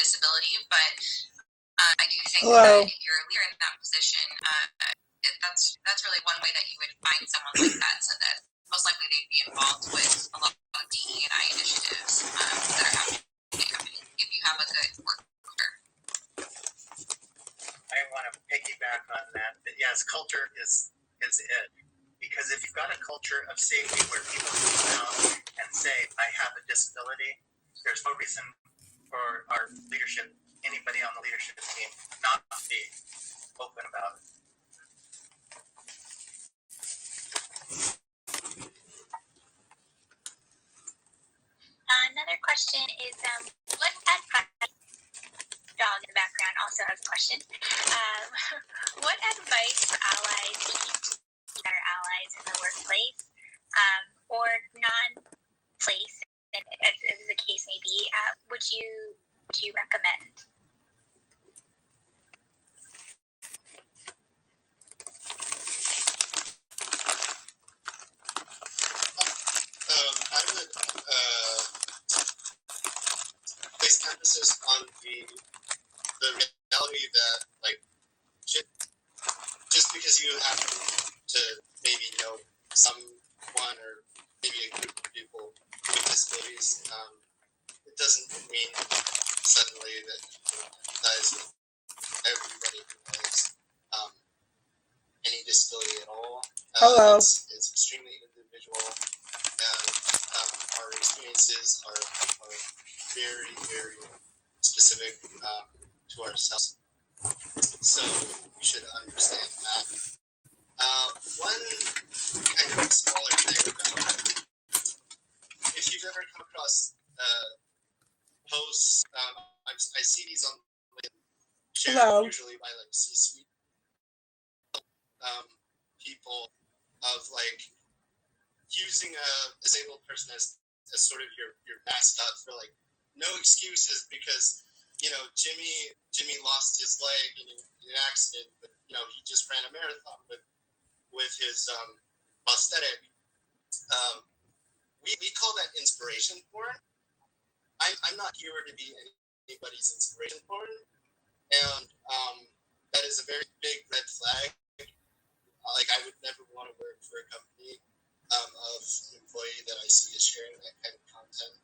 disability, but I do think Hello. that if you're a leader in that position, that's really one way that you would find someone like that, so that most likely they'd be involved with a lot of DE&I initiatives that are happening in the company if you have a good work culture. I want to piggyback on that yes, culture is it. Because if you've got a culture of safety where people come out and say, I have a disability, there's no reason for our leadership, anybody on the leadership team, not to be open about it. Another question is, what advice, dog in the background also has a question, what advice for allies seeking to be better allies in the workplace or non-place, as the case may be, would you recommend? I would place emphasis on the reality that, like, just because you happen to maybe know someone or maybe a group of people with disabilities, it doesn't mean suddenly that you can empathize with everybody who has any disability at all. Hello. It's extremely individual, and our experiences are very, very specific to ourselves. So we should understand that. One kind of smaller thing about if you've ever come across posts, I see these on shared usually by like C-suite people of like using a disabled person as sort of your mascot for like no excuses because Jimmy lost his leg in an accident, but he just ran a marathon with his prosthetic. We call that inspiration porn. I'm not here to be anybody's inspiration porn, and that is a very big red flag. Like, I would never want to work for a company of an employee that I see is sharing that kind of content.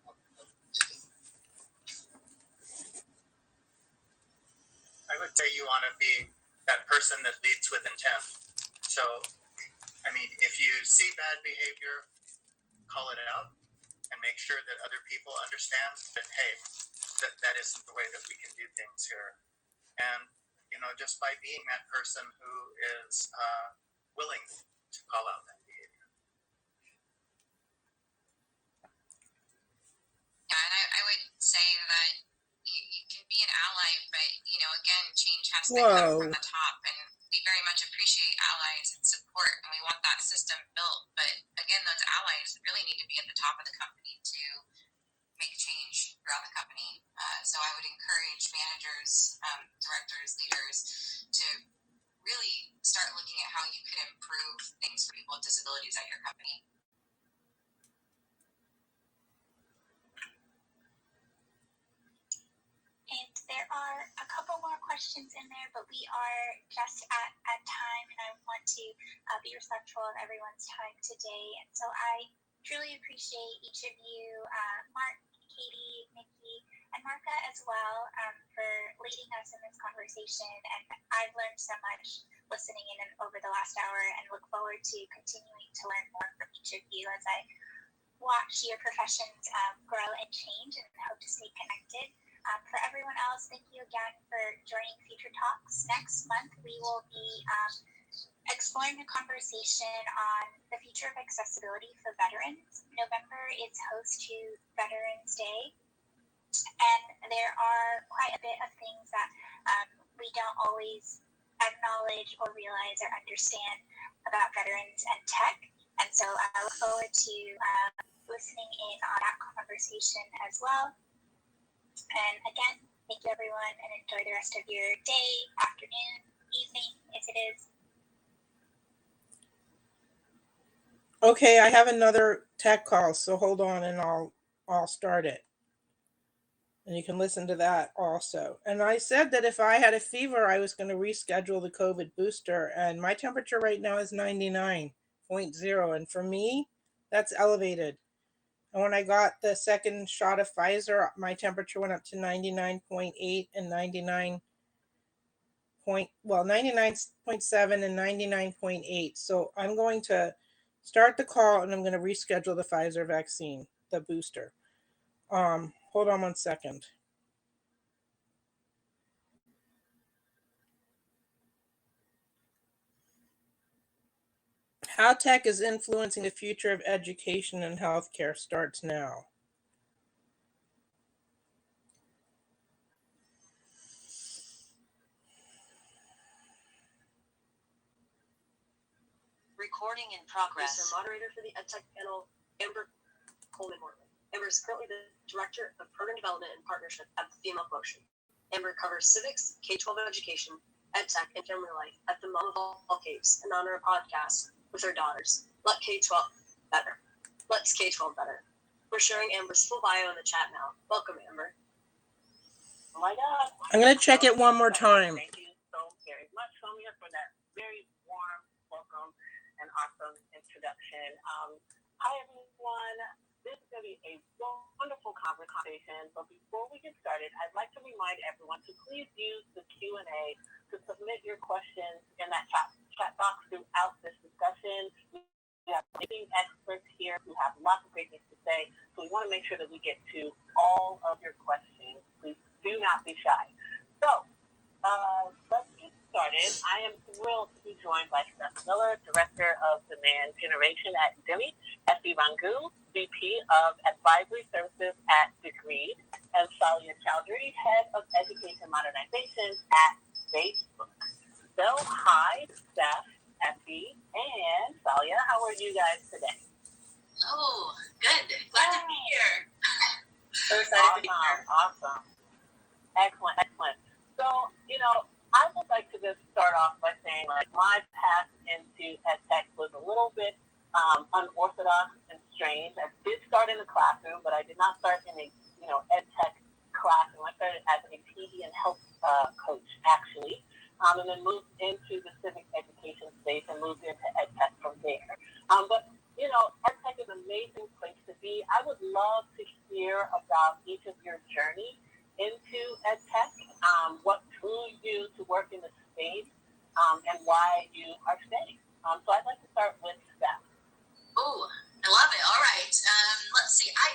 I would say you want to be that person that leads with intent. So, I mean, if you see bad behavior, call it out and make sure that other people understand that, hey, that isn't the way that we can do things here. And, just by being that person who is willing to call out that behavior. Yeah, and I would say that you can be an ally, but, again, change has to come from the top, and we very much appreciate allies and support, and we want that system built, but, again, those allies really need to be at the top of the company to make change throughout the company. So I would encourage managers, directors, leaders to really start looking at how you could improve things for people with disabilities at your company. And there are a couple more questions in there, but we are just at time, and I want to be respectful of everyone's time today. And so I truly appreciate each of you, Mark, Katie, Nikki, and Marka as well, for leading us in this conversation. And I've learned so much listening in over the last hour, and look forward to continuing to learn more from each of you as I watch your professions grow and change, and hope to stay connected. For everyone else, thank you again for joining Future Talks. Next month, we will be exploring a conversation on the future of accessibility for veterans. November is host to Veterans Day, and there are quite a bit of things that we don't always acknowledge or realize or understand about veterans and tech. And so I look forward to listening in on that conversation as well. And again, thank you everyone, and enjoy the rest of your day, afternoon, evening, if it is. Okay, I have another tech call, so hold on and I'll start it. And you can listen to that also. And I said that if I had a fever, I was going to reschedule the COVID booster. And my temperature right now is 99.0. And for me, that's elevated. And when I got the second shot of Pfizer, my temperature went up to 99.8 and 99.7 and 99.8. So I'm going to start the call and I'm going to reschedule the Pfizer vaccine, the booster. Hold on one second. How tech is influencing the future of education and healthcare starts now. Recording in progress. Mr. Moderator for the Edtech panel, Amber Coleman-Morley. Amber is currently the Director of Program Development and Partnership at the Female Quotient. Amber covers civics, K-12 education, Edtech, and family life at the Mom of All Capes and on her podcast with her daughters. Let's K-12 better. We're sharing Amber's full bio in the chat now. Welcome, Amber. Oh my God. I'm going to check it one more time. Thank you so very much, Sonia, for that very warm welcome and awesome introduction. Hi, everyone. This is going to be a wonderful conversation, but before we get started, I'd like to remind everyone to please use the Q&A to submit your questions in that chat box throughout this discussion. We have leading experts here who have lots of great things to say, so we want to make sure that we get to all of your questions. Please do not be shy. So, let's get started. I am thrilled to be joined by Steph Miller, Director of Demand Generation at Demi, Effie Rangu, VP of Advisory Services at Degreed, and Salia Chowdhury, Head of Education Modernization at Facebook. So, hi, Steph, Effie, and Salia. How are you guys today? Oh, good. Glad to be here. So excited to be here. Awesome. Excellent. So, I would like to just start off by saying, my path into EdTech was a little bit unorthodox and strange. I did start in the classroom, but I did not start in a, EdTech classroom. I started as a PD and health coach, actually, and then moved into the civic education space and moved into EdTech from there. But EdTech is an amazing place to be. I would love to hear about each of your journey into EdTech, what drew you to work in the space, and why you are staying. So I'd like to start with Steph. Oh, I love it. All right. Let's see. I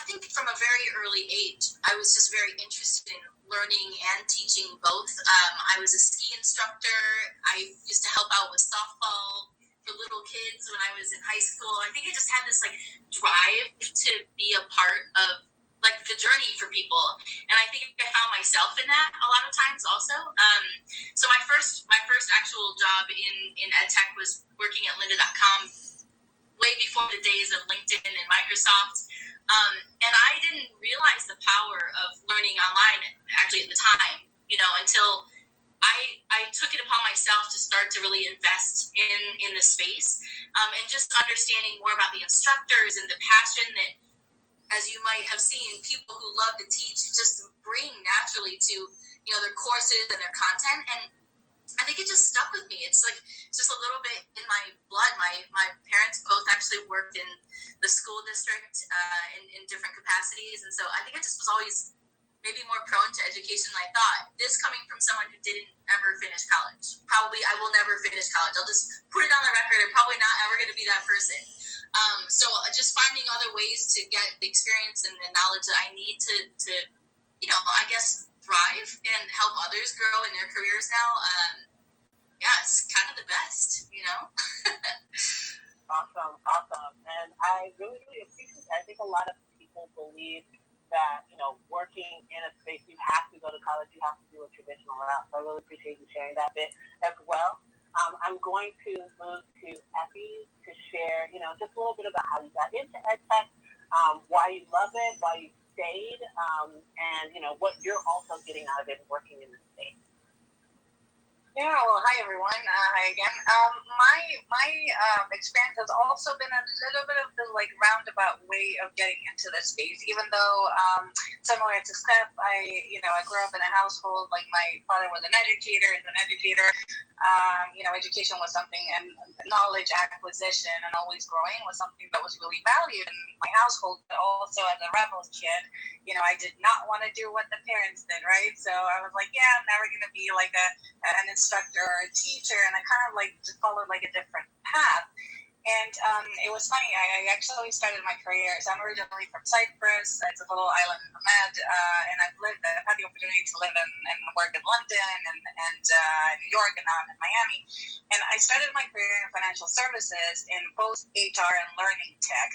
think from a very early age, I was just very interested in learning and teaching both. I was a ski instructor. I used to help out with softball for little kids when I was in high school. I think I just had this drive to be a part of the journey for people, and I think I found myself in that a lot of times also. So my first actual job in EdTech was working at lynda.com way before the days of LinkedIn and Microsoft. And I didn't realize the power of learning online actually at the time, until I took it upon myself to start to really invest in the space, and just understanding more about the instructors and the passion that, as you might have seen, people who love to teach just bring naturally to, their courses and their content. And I think it just stuck with me. It's just a little bit in my blood. My parents both actually worked in the school district in different capacities. And so I think I just was always maybe more prone to education than I thought. This coming from someone who didn't ever finish college. Probably I will never finish college. I'll just put it on the record. I'm probably not ever going to be that person. So just finding other ways to get the experience and the knowledge that I need to I guess thrive and help others grow in their careers now. It's kind of the best, Awesome. And I really, really appreciate it. I think a lot of people believe that, working in a space, you have to go to college, you have to do a traditional route. So I really appreciate you sharing that bit as well. I'm going to move to Effie to share, just a little bit about how you got into EdTech, why you love it, why you stayed, and, what you're also getting out of it working in the space. Yeah, well, hi everyone. Hi again. My experience has also been a little bit of the like roundabout way of getting into the space. Even though similar to Steph, I grew up in a household like my father was an educator, is an educator. Education was something, and knowledge acquisition and always growing was something that was really valued in my household. But also as a rebel kid, I did not want to do what the parents did, right? So I was like, yeah, I'm never going to be like an instructor or a teacher, and I kind of like just followed like a different path. And it was funny. I actually started my career. So I'm originally from Cyprus. It's a little island in the Med, and I've had the opportunity to live and work in London and New York, and now I'm in Miami. And I started my career in financial services in both HR and learning tech.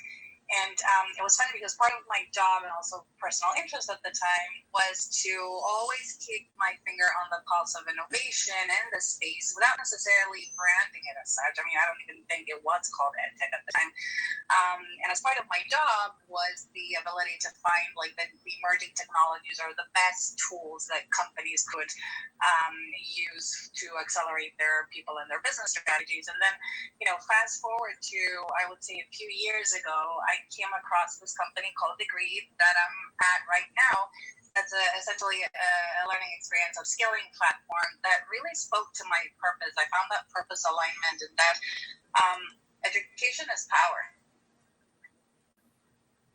And it was funny because part of my job and also personal interest at the time was to always keep my finger on the pulse of innovation in the space without necessarily branding it as such. I mean, I don't even think it was called EdTech at the time. And as part of my job was the ability to find like the emerging technologies or the best tools that companies could use to accelerate their people and their business strategies. And then, fast forward to, I would say a few years ago, I came across this company called Degree that I'm at right now. That's essentially a learning experience upskilling platform that really spoke to my purpose. I found that purpose alignment, and that education is power.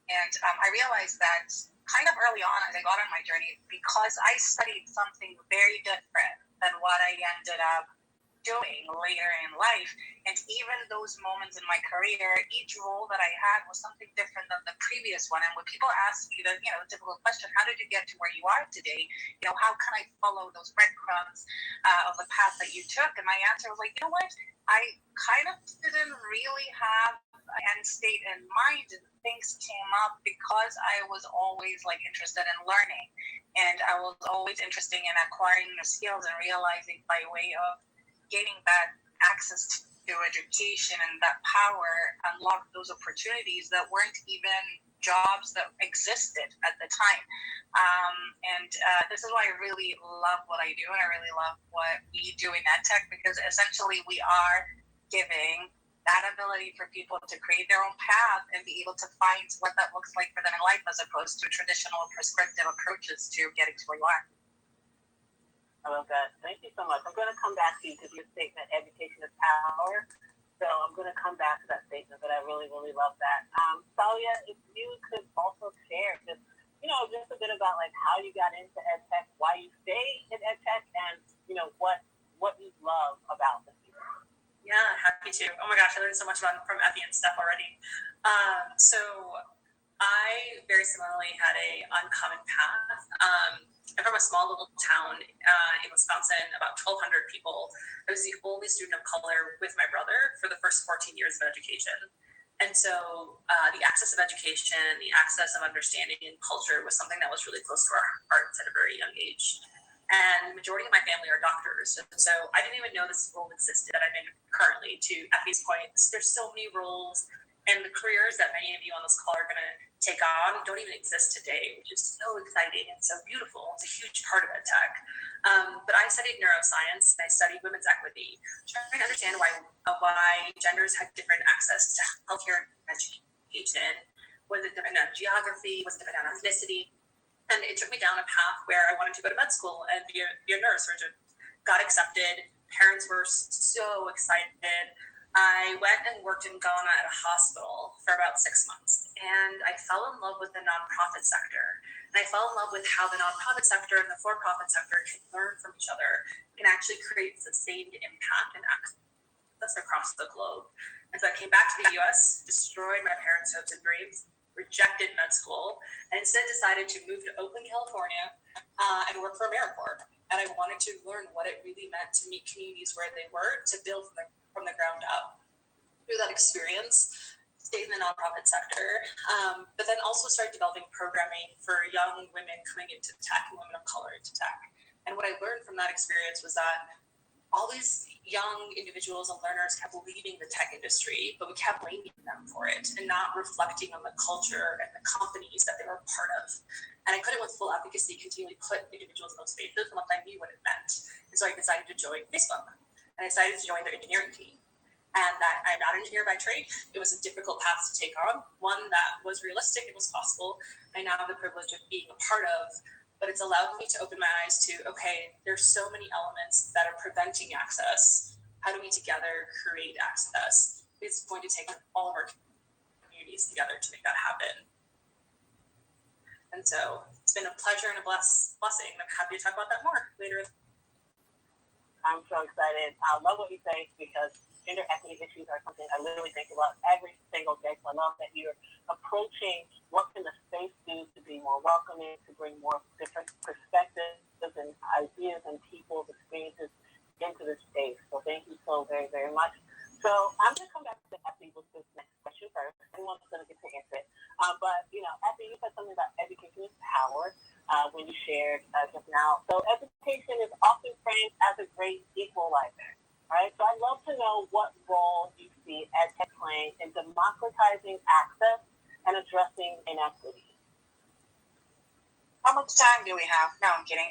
And I realized that kind of early on as I got on my journey, because I studied something very different than what I ended up doing later in life. And even those moments in my career, each role that I had was something different than the previous one. And when people ask me the typical question, how did you get to where you are today? How can I follow those breadcrumbs of the path that you took? And my answer was like, you know what? I kind of didn't really have an end state in mind, and things came up because I was always like interested in learning, and I was always interested in acquiring the skills and realizing by way of gaining that access to education and that power unlocked those opportunities that weren't even jobs that existed at the time. And this is why I really love what I do, and I really love what we do in EdTech, because essentially we are giving that ability for people to create their own path and be able to find what that looks like for them in life, as opposed to traditional prescriptive approaches to getting to where you are. I love that. Thank you so much. I'm going to come back to you because your statement, education is power. So I'm going to come back to that statement, but I really, really love that. Salia, if you could also share just a bit about like how you got into EdTech, why you stay in EdTech, and what you love about the field. Yeah, happy to. Oh my gosh, I learned so much from Effie and Steph already. So I very similarly had a uncommon path. I'm from a small little town in Wisconsin, about 1,200 people. I was the only student of color with my brother for the first 14 years of education. And so the access of education, the access of understanding and culture was something that was really close to our hearts at a very young age. And the majority of my family are doctors. And so I didn't even know this role existed that I'm in currently. To Effie's point, there's so many roles, and the careers that many of you on this call are going to take on don't even exist today, which is so exciting and so beautiful. It's a huge part of EdTech. But I studied neuroscience, and I studied women's equity, trying to understand why genders had different access to healthcare and education. Was it different on geography? Was it different on ethnicity? And it took me down a path where I wanted to go to med school and be a nurse, or got accepted. Parents were so excited. I went and worked in Ghana at a hospital for about 6 months, and I fell in love with the nonprofit sector. And I fell in love with how the nonprofit sector and the for-profit sector can learn from each other, can actually create sustained impact and access across the globe. And so I came back to the US, destroyed my parents' hopes and dreams, rejected med school, and instead decided to move to Oakland, California, and work for AmeriCorps. And I wanted to learn what it really meant to meet communities where they were, to build from the ground up. Through that experience, stayed in the nonprofit sector, but then also started developing programming for young women coming into tech and women of color into tech. And what I learned from that experience was that all these young individuals and learners kept leaving the tech industry, but we kept blaming them for it and not reflecting on the culture and the companies that they were part of. And I couldn't, with full advocacy, continually put individuals in those spaces unless I knew what it meant. And So I decided to join Facebook, and I decided to join their engineering team. And that I'm not an engineer by trade. It was a difficult path to take on, one that was realistic, it was possible. I now have the privilege of being a part of, but it's allowed me to open my eyes to, okay, there's so many elements that are preventing access. How do we together create access? It's going to take all of our communities together to make that happen. And so it's been a pleasure and a blessing. I'm happy to talk about that more later. I'm so excited. I love what you say because gender equity issues are something I literally think about every single day. So I love that you're approaching what can the space do to be more welcoming, to bring more different perspectives and ideas and people's experiences into the space. So thank you so very, very much. So I'm going to come back to Effie with this next question first. Anyone's going to get to answer it. But, Effie, you said something about education is power when you shared just now. So education is often framed as a great equalizer, right? So I'd love to know what role you see Edtech playing in democratizing access and addressing inequity. How much time do we have? No, I'm kidding.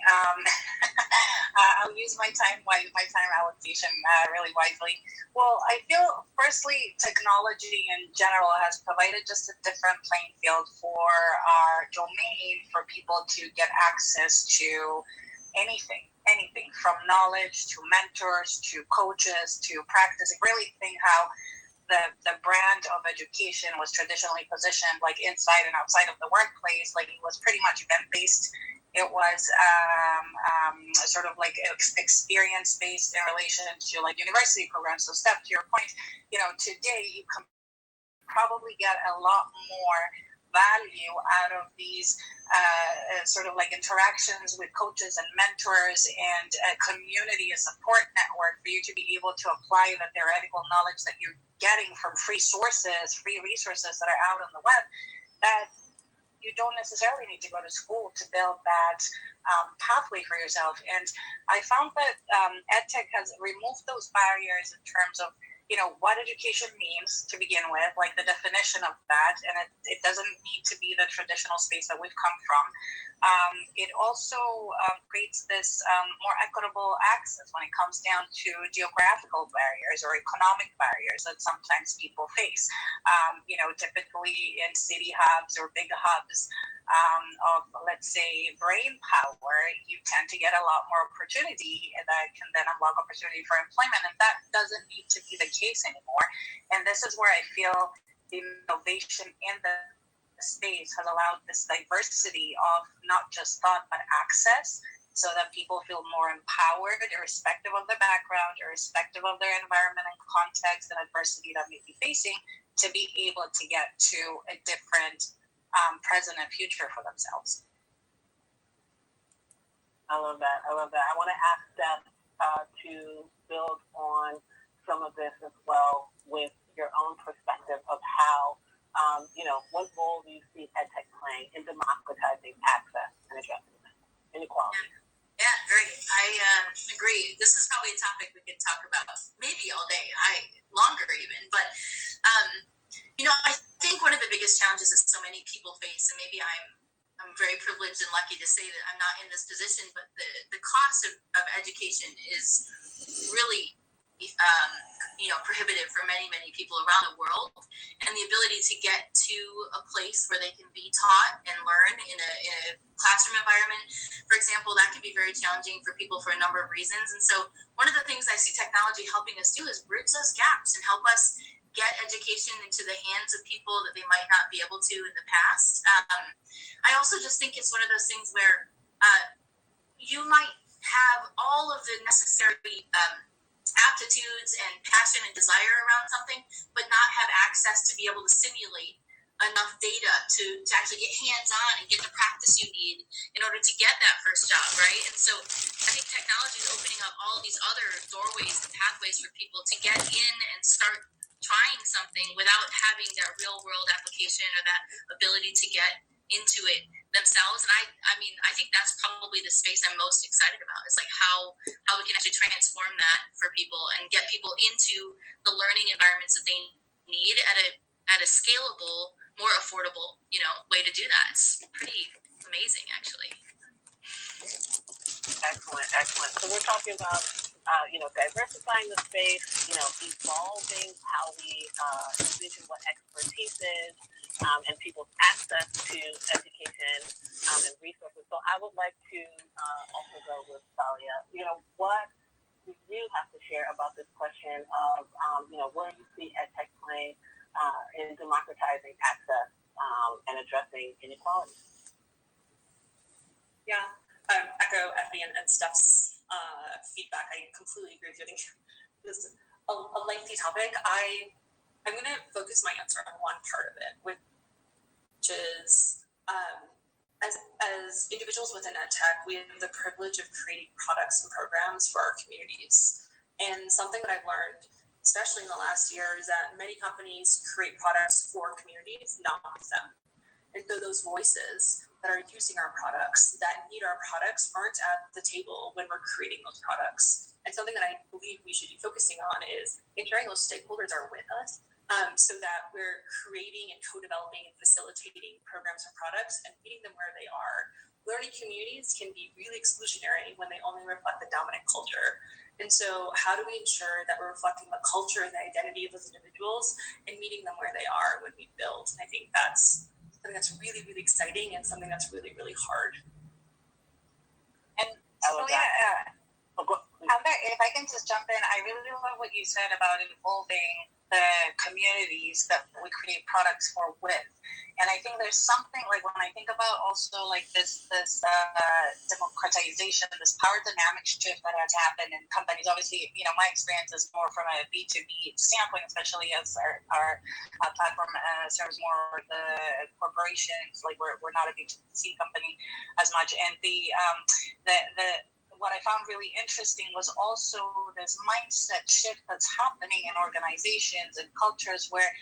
I'll use my time allocation really wisely. Well, I feel, firstly, technology in general has provided just a different playing field for our domain for people to get access to anything from knowledge to mentors to coaches to practicing. Really think how the brand of education was traditionally positioned like inside and outside of the workplace. Like it was pretty much event-based. It was sort of like experience-based in relation to like university programs. So Steph, to your point, today you can probably get a lot more value out of these sort of like interactions with coaches and mentors and a community, a support network for you to be able to apply the theoretical knowledge that you're getting from free resources that are out on the web, that you don't necessarily need to go to school to build that pathway for yourself. And I found that EdTech has removed those barriers in terms of what education means to begin with, like the definition of that, and it doesn't need to be the traditional space that we've come from. It also creates this more equitable access when it comes down to geographical barriers or economic barriers that sometimes people face. Typically in city hubs or big hubs of, let's say, brain power, you tend to get a lot more opportunity that can then unlock opportunity for employment, and that doesn't need to be the case anymore. And this is where I feel the innovation in the space has allowed this diversity of not just thought but access, so that people feel more empowered irrespective of their background, irrespective of their environment and context and adversity that may be facing, to be able to get to a different present and future for themselves. I love that. I want to ask Steph to build on some of this as well with your own perspective of how, what role do you see EdTech playing in democratizing access and addressing inequality? Yeah, great. I agree. This is probably a topic we could talk about maybe all day, longer even. But, I think one of the biggest challenges that so many people face, and maybe I'm very privileged and lucky to say that I'm not in this position, but the cost of education is really prohibitive for many, many people around the world, and the ability to get to a place where they can be taught and learn in a classroom environment, for example, that can be very challenging for people for a number of reasons. And so one of the things I see technology helping us do is bridge those gaps and help us get education into the hands of people that they might not be able to in the past. I also just think it's one of those things where you might have all of the necessary aptitudes and passion and desire around something, but not have access to be able to simulate enough data to actually get hands-on and get the practice you need in order to get that first job, right? And so I think technology is opening up all these other doorways and pathways for people to get in and start trying something without having that real-world application or that ability to get into it themselves. And I think that's probably the space I'm most excited about, is like how we can actually transform that for people and get people into the learning environments that they need at a scalable, more affordable, way to do that. It's pretty amazing, actually. Excellent. Excellent. So we're talking about, diversifying the space, evolving how we envision what expertise is, and people's access to education and resources. So I would like to also go with Thalia. What do you have to share about this question of, where you see EdTech playing in democratizing access and addressing inequality? Yeah, echo Effie and Steph's feedback. I completely agree with you. I think this is a lengthy topic. I'm going to focus my answer on one part of it, which is as individuals within EdTech, we have the privilege of creating products and programs for our communities. And something that I've learned, especially in the last year, is that many companies create products for communities, not with them. And so those voices that are using our products, that need our products, aren't at the table when we're creating those products. And something that I believe we should be focusing on is ensuring those stakeholders are with us, so that we're creating and co-developing and facilitating programs and products and meeting them where they are. Learning communities can be really exclusionary when they only reflect the dominant culture. And so how do we ensure that we're reflecting the culture and the identity of those individuals and meeting them where they are when we build? And I think that's something that's really, really exciting and something that's really, really hard. And so, if I can just jump in, I really love what you said about involving the communities that we create products for with. And I think there's something like when I think about also like this democratization, this power dynamic shift that has happened in companies. Obviously, my experience is more from a B2B standpoint, especially as our platform serves more the corporations. Like we're not a B2C company as much. And the what I found really interesting was also this mindset shift that's happening in organizations and cultures where,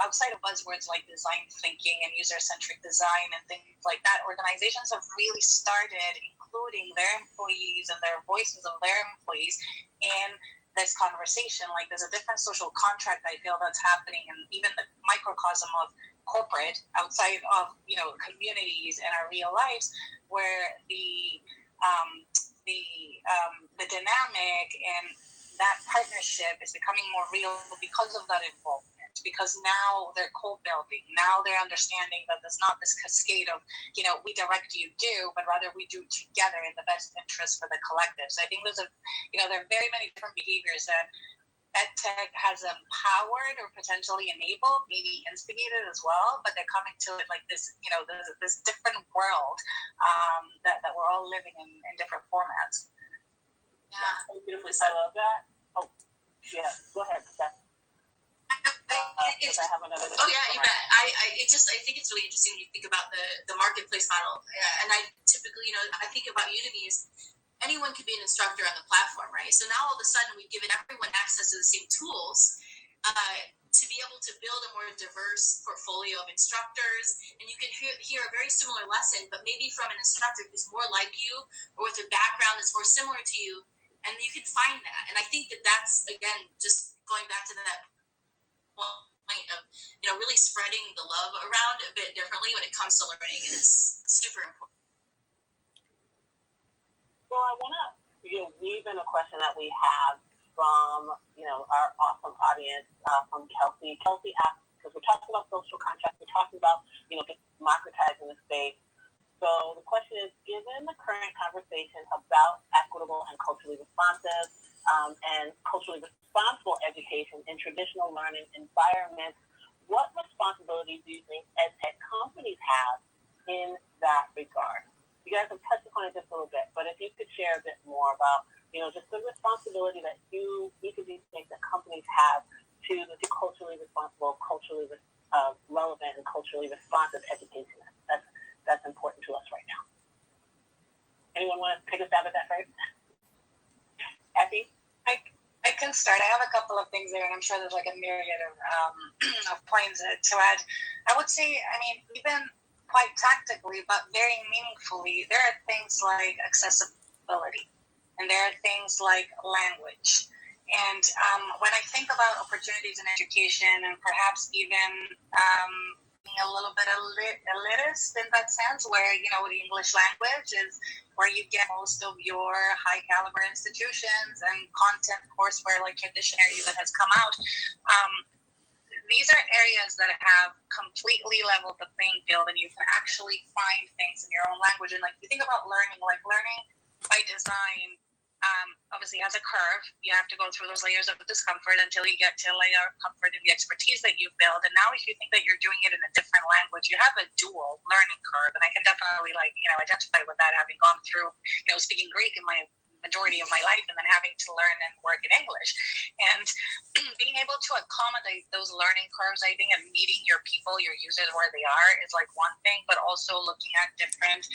outside of buzzwords like design thinking and user-centric design and things like that, organizations have really started including their employees and their voices of their employees in this conversation. Like there's a different social contract I feel that's happening in even the microcosm of corporate outside of, communities and our real lives, where the dynamic and that partnership is becoming more real because of that involvement, because now they're co-building, now they're understanding that there's not this cascade of, we direct you do, but rather we do together in the best interest for the collective. So I think there are very many different behaviors that EdTech has empowered or potentially enabled, maybe instigated as well, but they're coming to it like this, this different world that we're all living in different formats. Yeah, beautifully said. I love that. Oh, yeah, go ahead, Steph. I have another. Oh yeah, you bet. I think it's really interesting when you think about the marketplace model, and I typically, I think about Udemy as anyone could be an instructor on the platform, right? So now all of a sudden we've given everyone access to the same tools to be able to build a more diverse portfolio of instructors. And you can hear a very similar lesson, but maybe from an instructor who's more like you or with a background that's more similar to you. And you can find that. And I think that's, again, just going back to that point of, really spreading the love around a bit differently when it comes to learning is super important. Well, I want to weave in a question that we have from, our awesome audience, from Kelsey. Kelsey asked, because we're talking about social contracts, we're talking about, democratizing the space. So the question is, given the current conversation about equitable and culturally responsive and culturally responsible education in traditional learning environments, what responsibilities do you think EdTech companies have in that regard? You guys have touched upon it just a little bit, but if you could share a bit more about, just the responsibility that each of these think that companies have to culturally responsible, culturally relevant, and culturally responsive education. That's important to us right now. Anyone want to take a stab at that first? Effie? I can start. I have a couple of things there, and I'm sure there's like a myriad of points to add. I would say, even quite tactically, but very meaningfully, there are things like accessibility, and there are things like language. And when I think about opportunities in education, and perhaps even a little bit elitist in that sense, where the English language is where you get most of your high caliber institutions and content courseware like Traditionary that has come out. These are areas that have completely leveled the playing field, and you can actually find things in your own language. And like you think about learning, like learning by design, obviously has a curve. You have to go through those layers of discomfort until you get to a layer of comfort in the expertise that you've built. And now if you think that you're doing it in a different language, you have a dual learning curve. And I can definitely identify with that, having gone through, speaking Greek in my majority of my life and then having to learn and work in English. And being able to accommodate those learning curves, I think, and meeting your people, your users where they are is like one thing, but also looking at different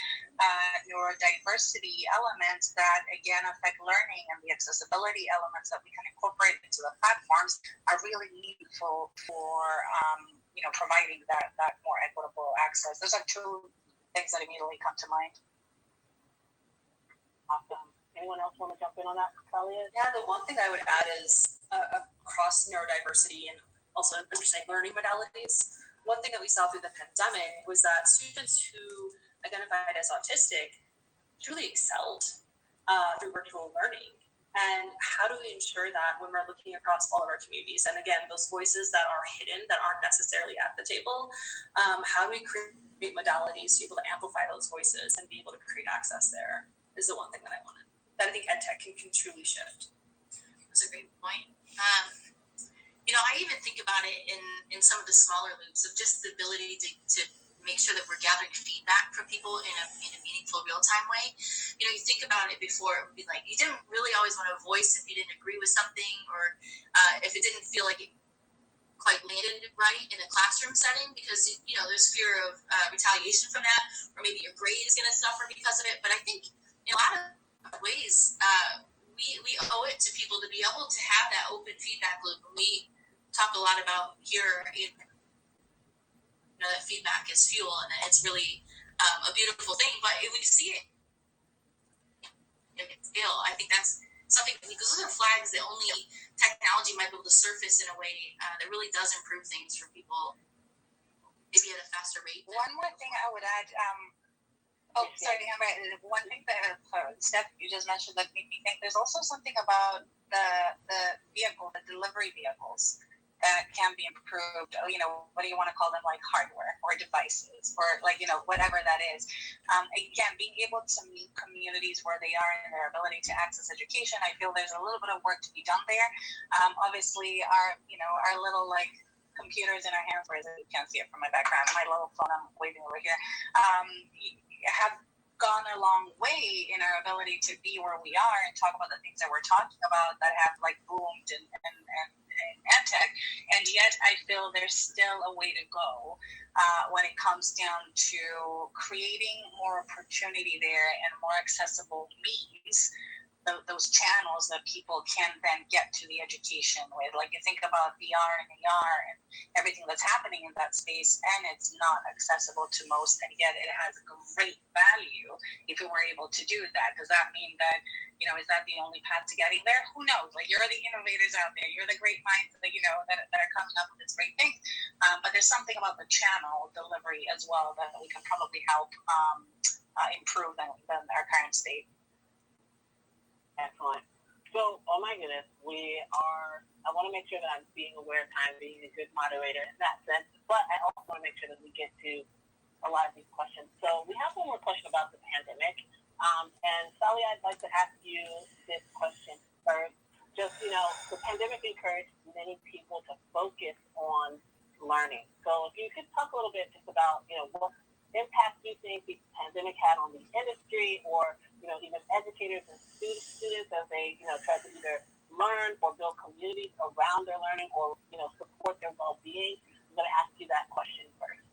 neurodiversity elements that, again, affect learning, and the accessibility elements that we can incorporate into the platforms are really meaningful for, providing that more equitable access. Those are two things that immediately come to mind. Awesome. Anyone else want to jump in on that, Talia? Yeah, the one thing I would add is across neurodiversity and also understanding learning modalities. One thing that we saw through the pandemic was that students who identified as autistic truly excelled through virtual learning. And how do we ensure that when we're looking across all of our communities, and again, those voices that are hidden, that aren't necessarily at the table, how do we create modalities to be able to amplify those voices and be able to create access there is the one thing that I wanted. That I think EdTech can truly shift. That's a great point. I even think about it in some of the smaller loops of just the ability to make sure that we're gathering feedback from people in a meaningful real-time way. You think about it before, it would be like you didn't really always want to voice if you didn't agree with something, or if it didn't feel like it quite landed right in a classroom setting, because there's fear of retaliation from that, or maybe your grade is going to suffer because of it. But I think in a lot of ways, we owe it to people to be able to have that open feedback loop. And we talk a lot about here, that feedback is fuel, and it's really a beautiful thing. But if we see it scale, I think that's something, because those are flags that only technology might be able to surface in a way that really does improve things for people, maybe at a faster rate. One more thing I would add. Sorry, Amber. One thing that Steph, you just mentioned that made me think. There's also something about the delivery vehicles that can be improved. What do you want to call them? Like hardware or devices, or whatever that is. Again, being able to meet communities where they are in their ability to access education. I feel there's a little bit of work to be done there. Obviously, our little computers in our hands, whereas you can't see it from my background. My little phone, I'm waving over here. Have gone a long way in our ability to be where we are and talk about the things that we're talking about that have boomed in EdTech, and yet I feel there's still a way to go when it comes down to creating more opportunity there and more accessible means, those channels that people can then get to the education with. Like you think about VR and AR and everything that's happening in that space, and it's not accessible to most, and yet it has great value if we were able to do that. Does that mean that, is that the only path to getting there? Who knows? You're the innovators out there. You're the great minds that, that are coming up with these great things. But there's something about the channel delivery as well that we can probably help improve than our current state. Excellent. So, oh my goodness, I want to make sure that I'm being aware of time, being a good moderator in that sense, but I also want to make sure that we get to a lot of these questions. So we have one more question about the pandemic. And Sally, I'd like to ask you this question first. Just, the pandemic encouraged many people to focus on learning. So if you could talk a little bit just about, what impact you think the pandemic had on the industry, or even educators and students as they try to either learn or build communities around their learning, or support their well-being. I'm going to ask you that question first.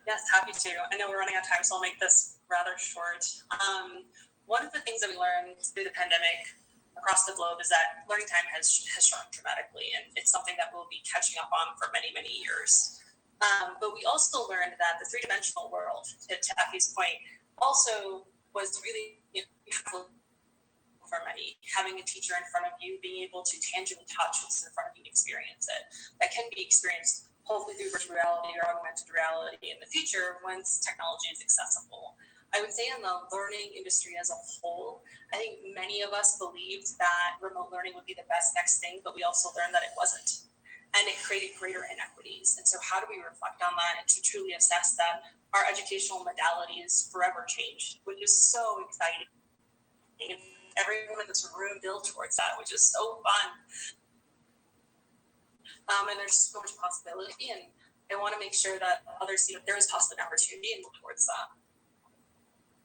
Yes, happy to. I know we're running out of time, so I'll make this rather short. One of the things that we learned through the pandemic across the globe is that learning time has shrunk dramatically, and it's something that we'll be catching up on for many, many years. But we also learned that the three-dimensional world, to Effie's point, also was really impactful for many. Having a teacher in front of you, being able to tangibly touch what's in front of you and experience it. That can be experienced hopefully through virtual reality or augmented reality in the future once technology is accessible. I would say in the learning industry as a whole, I think many of us believed that remote learning would be the best next thing, but we also learned that it wasn't. And it created greater inequities. And so how do we reflect on that and to truly assess that our educational modalities forever changed, which is so exciting. And everyone in this room built towards that, which is so fun. And there's so much possibility, and I want to make sure that others see that there is possible opportunity and look towards that.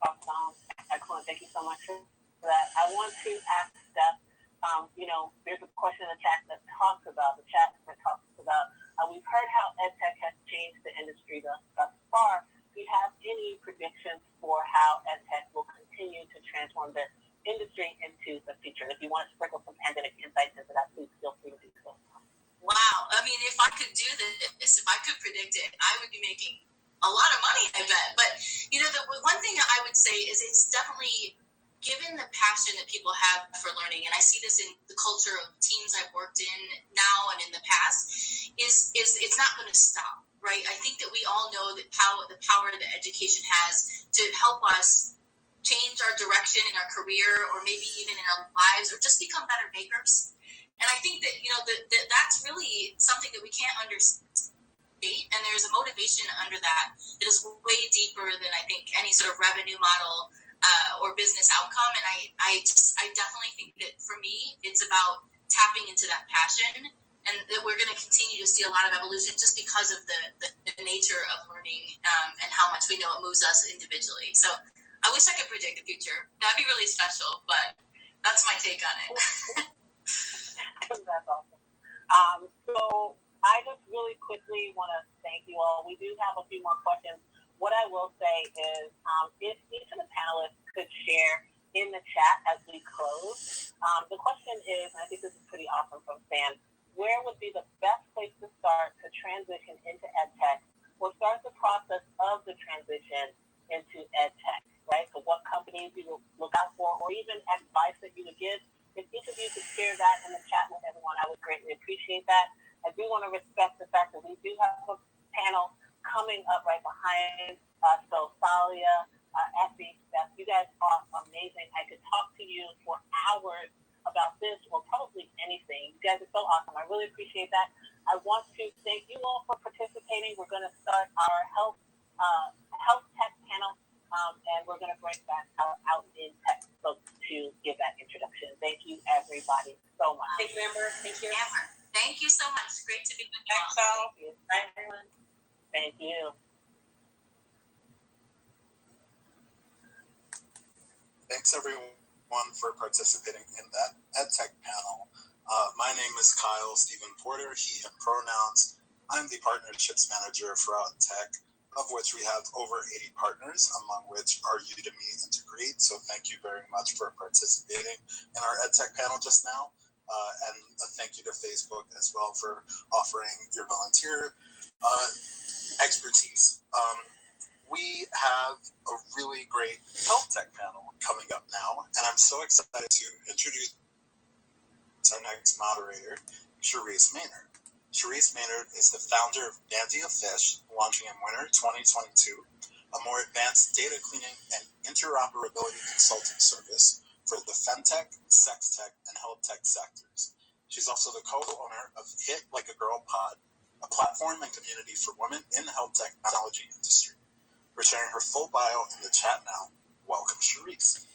Awesome. Excellent. Thank you so much for that. I want to ask Steph, there's a question in the chat that talks about, we've heard how EdTech has changed the industry thus far. Do you have any predictions for how EdTech will continue to transform the industry into the future? And if you want to sprinkle some pandemic insights into that, please feel free to do so. Wow. I mean, if I could do this, if I could predict it, I would be making a lot of money, I bet. But, the one thing I would say is it's definitely, given the passion that people have for learning, and I see this in the culture of teams I've worked in now and in the past, is it's not going to stop, right? I think that we all know that the power that education has to help us change our direction in our career, or maybe even in our lives, or just become better makers. And I think that, that's really something that we can't understate. And there's a motivation under that is way deeper than I think any sort of revenue model or business outcome. And I definitely think that for me, it's about tapping into that passion, and that we're going to continue to see a lot of evolution just because of the nature of learning and how much we know it moves us individually. So I wish I could predict the future. That'd be really special, but that's my take on it. That's awesome. So I just really quickly want to thank you all. We do have a few more questions. What I will say is if each of the panelists could share in the chat as we close. The question is, and I think this is pretty awesome from Sam, where would be the best place to start to transition into EdTech, or start the process of the transition into EdTech, right? So what companies you will look out for, or even advice that you would give. If each of you could share that in the chat with everyone, I would greatly appreciate that. I do want to respect the fact that we do have a panel coming up right behind us. So Salia, Effie, Steph, you guys are amazing. I could talk to you for hours about this, or probably anything. You guys are so awesome. I really appreciate that. I want to thank you all for participating. We're going to start our health tech panel, and we're going to bring back our out in tech folks to give that introduction. Thank you, everybody, so much. Thank you, Amber. Thank you. Amber, thank you so much. Great to be with you. Thanks, all. Bye, everyone. Thank you. Thanks everyone for participating in that EdTech panel. My name is Kyle Stephen Porter, he, him pronouns. I'm the partnerships manager for Edtech, of which we have over 80 partners, among which are Udemy Integrate. So thank you very much for participating in our EdTech panel just now. And a thank you to Facebook as well for offering your volunteer expertise. We have a really great health tech panel coming up now, and I'm so excited to introduce our next moderator, Charisse Maynard. Charisse Maynard is the founder of Dandia Fish, launching in winter 2022, a more advanced data cleaning and interoperability consulting service for the femtech, sex tech, and health tech sectors. She's also the co-owner of Hit Like a Girl Pod, a platform and community for women in the health technology industry. We're sharing her full bio in the chat now. Welcome, Charisse.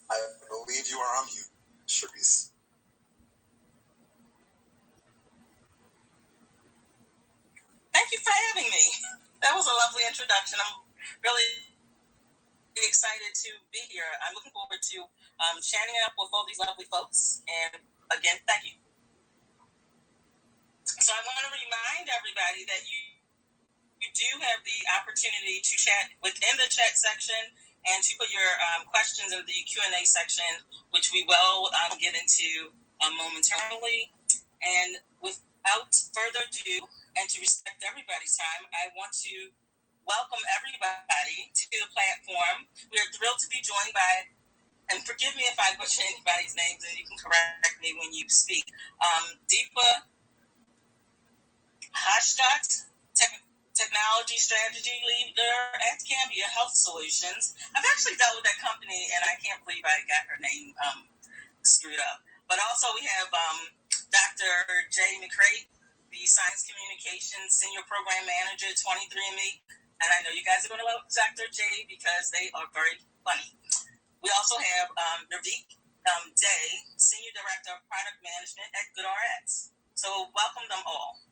I believe you are on mute, Charisse. Thank you for having me. That was a lovely introduction. I'm really excited to be here. I'm looking forward to chatting it up with all these lovely folks. And again, thank you. So I want to remind everybody that you do have the opportunity to chat within the chat section and to put your questions in the Q&A section, which we will get into momentarily. And without further ado, and to respect everybody's time, I want to welcome everybody to the platform. We are thrilled to be joined by and forgive me if I butcher anybody's names, and you can correct me when you speak. Deepa Hashtat, technology strategy leader at Cambia Health Solutions. I've actually dealt with that company, and I can't believe I got her name screwed up. But also we have Dr. Jay McCray, the Science Communications Senior Program Manager at 23andMe. And I know you guys are going to love Dr. Jay because they are very funny. We also have Navdeep Day, Senior Director of Product Management at GoodRx. So welcome them all.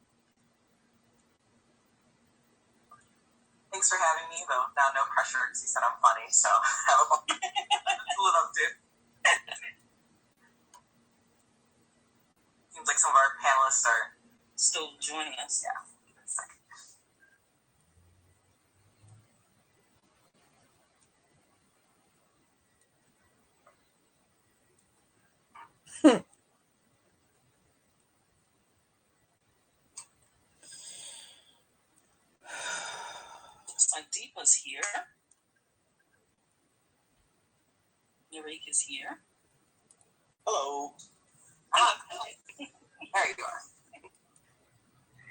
Thanks for having me, though. Now, no pressure because you said I'm funny, so I have a to live up to. Seems like some of our panelists are still joining us. Yeah. Looks like Deepa's here. Eureka is here. Hello. Hello. There you are.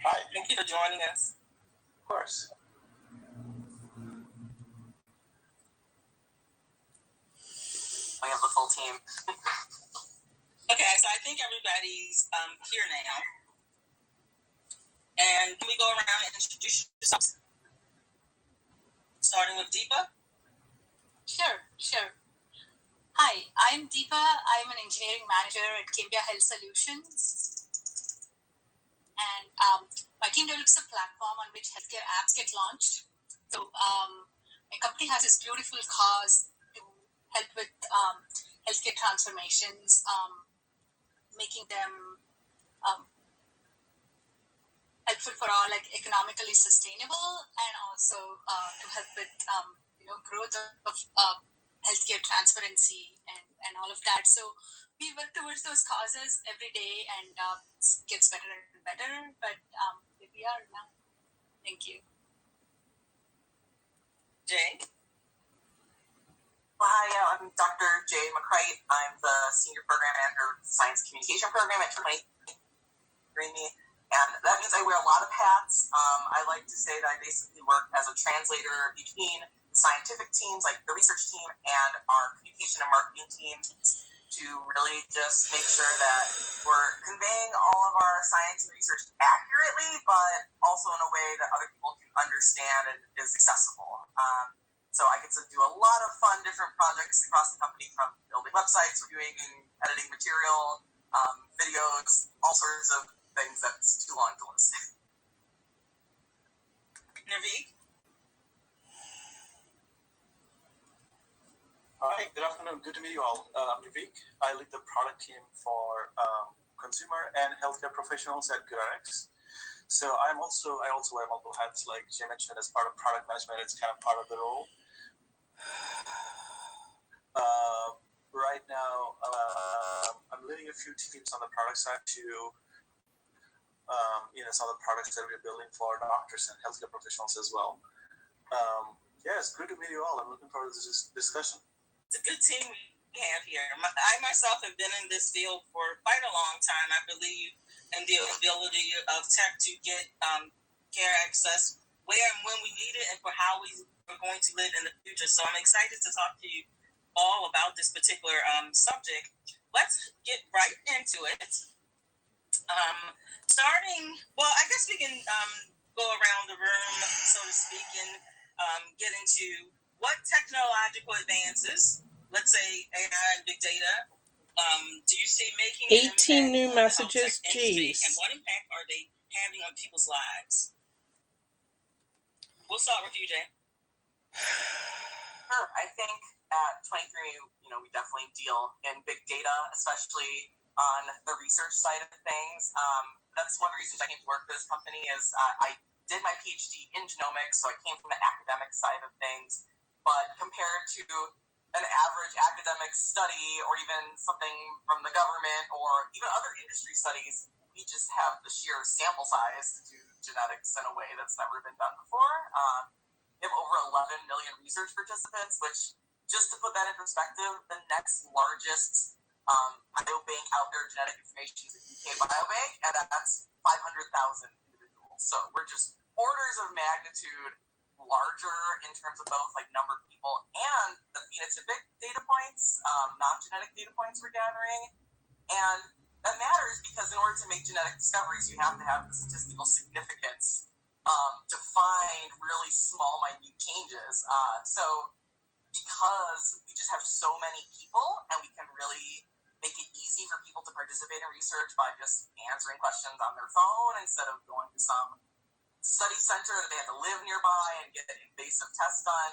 Hi. Thank you for joining us. Of course. We have the full team. Okay, so I think everybody's here now. And can we go around and introduce yourselves? Starting with Deepa. Sure. Hi, I'm Deepa. I'm an engineering manager at Cambia Health Solutions. And my team develops a platform on which healthcare apps get launched. So my company has this beautiful cause to help with healthcare transformations, making them helpful for all, like economically sustainable, and also to help with growth of healthcare transparency and all of that. So we work towards those causes every day, and it gets better and better. But here we are now. Thank you. Jay. Well, hi, I'm Dr. Jay McCray. I'm the Senior Program Manager of the Science Communication Program at 23andMe. And that means I wear a lot of hats. I like to say that I basically work as a translator between the scientific teams, like the research team, and our communication and marketing teams to really just make sure that we're conveying all of our science and research accurately, but also in a way that other people can understand and is accessible. So I get to do a lot of fun different projects across the company, from building websites, reviewing and editing material, videos, all sorts of things that's too long to list. Navdeep. Hi, good afternoon. Good to meet you all. I'm Vivek. I lead the product team for consumer and healthcare professionals at GoodRx. So I also wear multiple hats, like Jay mentioned, as part of product management. It's kind of part of the role. Right now, I'm leading a few teams on the product side to some of the products that we're building for doctors and healthcare professionals as well. It's good to meet you all. I'm looking forward to this discussion. It's a good team we have here. I myself have been in this field for quite a long time. I believe in the ability of tech to get care access where and when we need it, and for how we are going to live in the future. So I'm excited to talk to you all about this particular subject. Let's get right into it. I guess we can go around the room, so to speak, and get into what technological advances, let's say AI and big data, do you see making 18 new messages? Geez. And what impact are they having on people's lives? We'll start with you, Jay. Sure. I think at 23, we definitely deal in big data, especially on the research side of things. That's one of the reasons I came to work for this company is I did my PhD in genomics, so I came from the academic side of things. But compared to an average academic study or even something from the government or even other industry studies, we just have the sheer sample size to do genetics in a way that's never been done before. We have over 11 million research participants, which just to put that in perspective, the next largest biobank out there, genetic information, is the UK Biobank, and that's 500,000 individuals. So we're just orders of magnitude larger in terms of both like number of people and the phenotypic data points, non-genetic data points we're gathering. And that matters because in order to make genetic discoveries, you have to have the statistical significance to find really small, minute changes. So because we just have so many people and we can really make it easy for people to participate in research by just answering questions on their phone instead of going to some study center that they have to live nearby and get an invasive test done.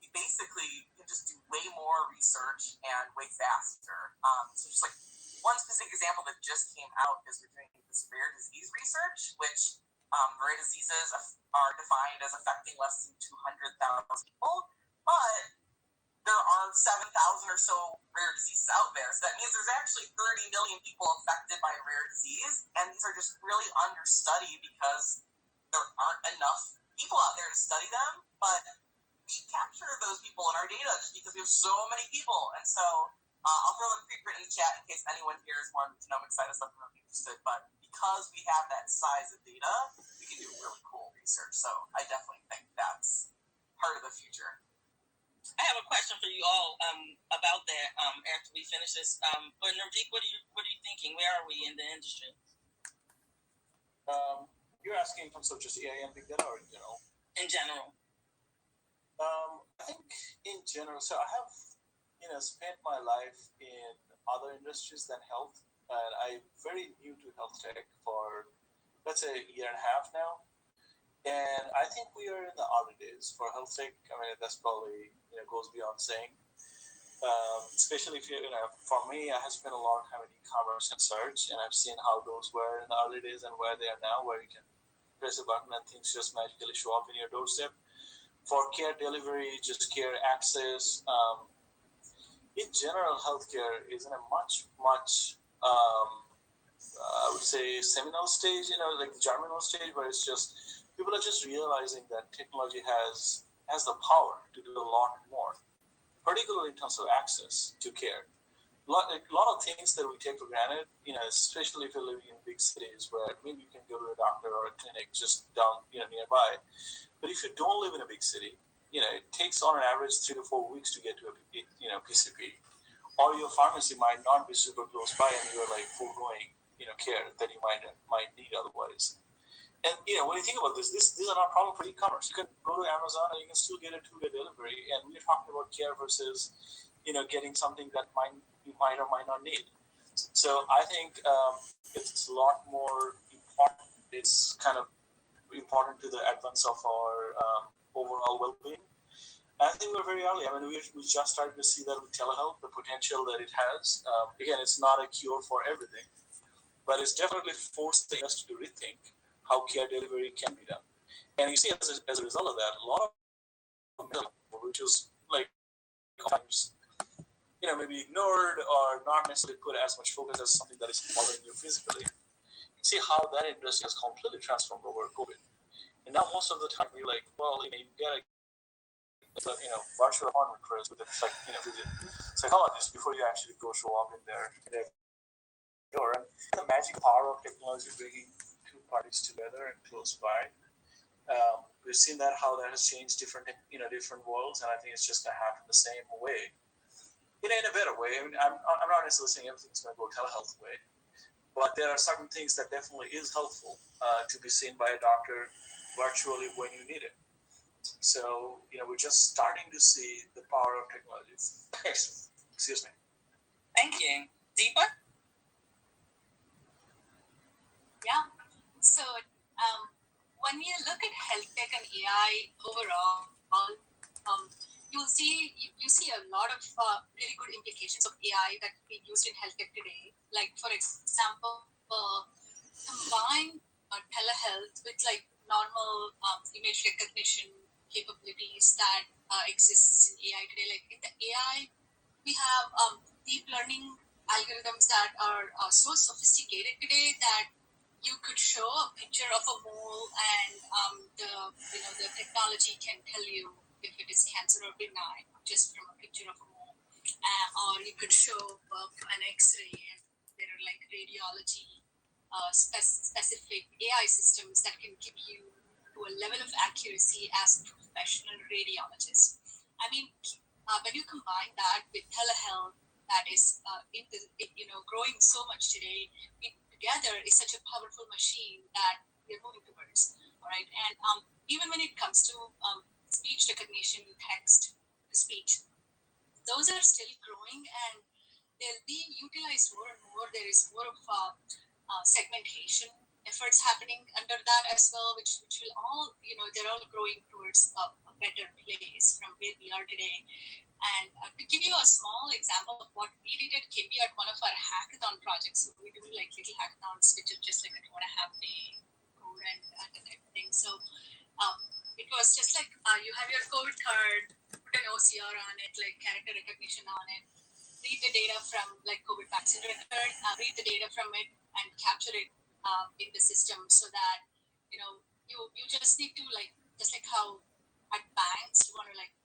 We basically can just do way more research and way faster. So just like one specific example that just came out is we're doing this rare disease research, which rare diseases are defined as affecting less than 200,000 people, but there are 7,000 or so rare diseases out there. So that means there's actually 30 million people affected by a rare disease, and these are just really understudied because there aren't enough people out there to study them, but we capture those people in our data just because we have so many people. And so I'll throw the preprint in the chat in case anyone here is more on the genomic side of something I'm interested, but because we have that size of data, we can do really cool research. So I definitely think that's part of the future. I have a question for you all about that after we finish this. But Nurdeep, what are you thinking? Where are we in the industry? You're asking in terms of just AI and big data, or in general? In general. I think in general, so I have, spent my life in other industries than health, and I'm very new to health tech for, let's say, a year and a half now. And I think we are in the early days for health tech. I mean, that's probably, goes beyond saying. Especially if for me, I have spent a lot of time in e-commerce and search, and I've seen how those were in the early days and where they are now, where you can press a button and things just magically show up in your doorstep. For care delivery, just care access. In general, healthcare is in a much, I would say, seminal stage, like the germinal stage, where it's just, people are just realizing that technology has the power to do a lot more, particularly in terms of access to care. A lot of things that we take for granted, especially if you're living in big cities where maybe you can go to a doctor or a clinic just down, nearby. But if you don't live in a big city, it takes on an average 3 to 4 weeks to get to a, PCP. Or your pharmacy might not be super close by and you're like foregoing, care that you might need otherwise. And, when you think about this, these are not problems for e-commerce. You can go to Amazon and you can still get a 2-day delivery. And we're talking about care versus, getting something that you might or might not need. So I think it's a lot more important. It's kind of important to the advance of our overall well-being. And I think we're very early. I mean, we just started to see that with telehealth, the potential that it has. Again, it's not a cure for everything, but it's definitely forced us to rethink how care delivery can be done. And you see, as a result of that, a lot of which is like times, maybe ignored or not necessarily put as much focus as something that is bothering you physically. You see how that industry has completely transformed over COVID. And now most of the time you're like, well, you get a virtual appointment first with a psychologist before you actually go show up in their door. And the magic power of technology bringing two parties together and close by. We've seen that how that has changed different worlds, and I think it's just going to happen the same way, in a better way. I mean, I'm not necessarily saying everything's going to go telehealth way, but there are certain things that definitely is helpful to be seen by a doctor virtually when you need it. So, we're just starting to see the power of technology. Excuse me. Thank you. Deepa? Yeah. So, when you look at health tech and AI overall, you see a lot of really good implications of AI that being used in health tech today. Like, for example, combine telehealth with like normal image recognition capabilities that exists in AI today. Like in the AI, we have deep learning algorithms that are so sophisticated today that you could show a picture of a mole and the technology can tell you if it is cancer or benign, just from a picture of a mole. Or you could show an X-ray, and there are like radiology specific AI systems that can give you to a level of accuracy as a professional radiologist. I mean, when you combine that with telehealth, that is growing so much today, it together is such a powerful machine that we're moving towards. All right, and even when it comes to speech recognition, text to speech, those are still growing and they're being utilized more and more. There is more of segmentation efforts happening under that as well, which will all, they're all growing towards a better place from where we are today. And to give you a small example of what we did at Kimby at one of our hackathon projects, so we do like little hackathons, which are just like a 2.5-day code and everything. So it was just like you have your COVID card, put an OCR on it, like character recognition on it, read the data from like COVID vaccine record, read the data from it and capture it in the system so that, you just need to just like how at banks, you want to like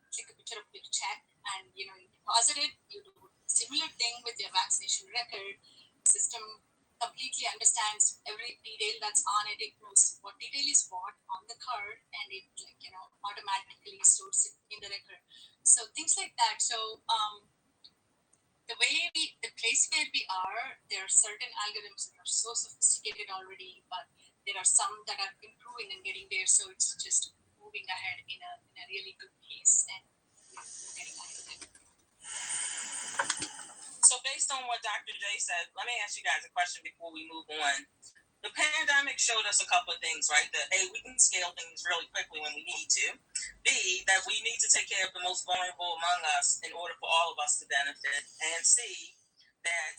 take a picture of your check and, you deposit it, you do a similar thing with your vaccination record. The system completely understands every detail that's on it. It knows what detail is what on the card and it automatically stores it in the record. So things like that. So the place where we are, there are certain algorithms that are so sophisticated already, but there are some that are improving and getting there. So it's just moving ahead in a really good pace and we're getting ahead. So based on what Dr. J said, let me ask you guys a question before we move on. The pandemic showed us a couple of things, right? That A, we can scale things really quickly when we need to. B, that we need to take care of the most vulnerable among us in order for all of us to benefit. And C, that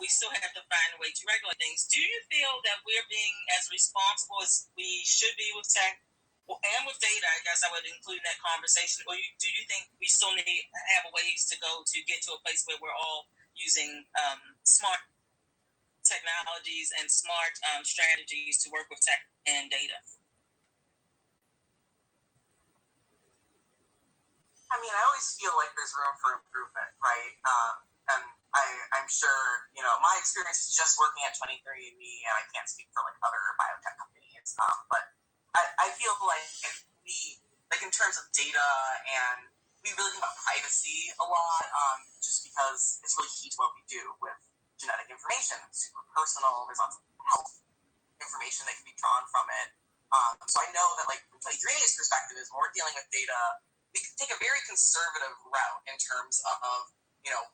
we still have to find a way to regulate things. Do you feel that we're being as responsible as we should be with tech and with data? I guess I would include in that conversation. Or do you think we still have a ways to go to get to a place where we're all using smart technologies and smart strategies to work with tech and data? I mean, I always feel like there's room for improvement, right? And I'm sure, my experience is just working at 23andMe, and I can't speak for like other biotech companies, but I feel like we, like in terms of data, and we really think about privacy a lot, just because it's really key to what we do with genetic information. It's super personal. There's lots of health information that can be drawn from it. So I know that, like, from 23andMe's perspective, is when we're dealing with data, we can take a very conservative route in terms of,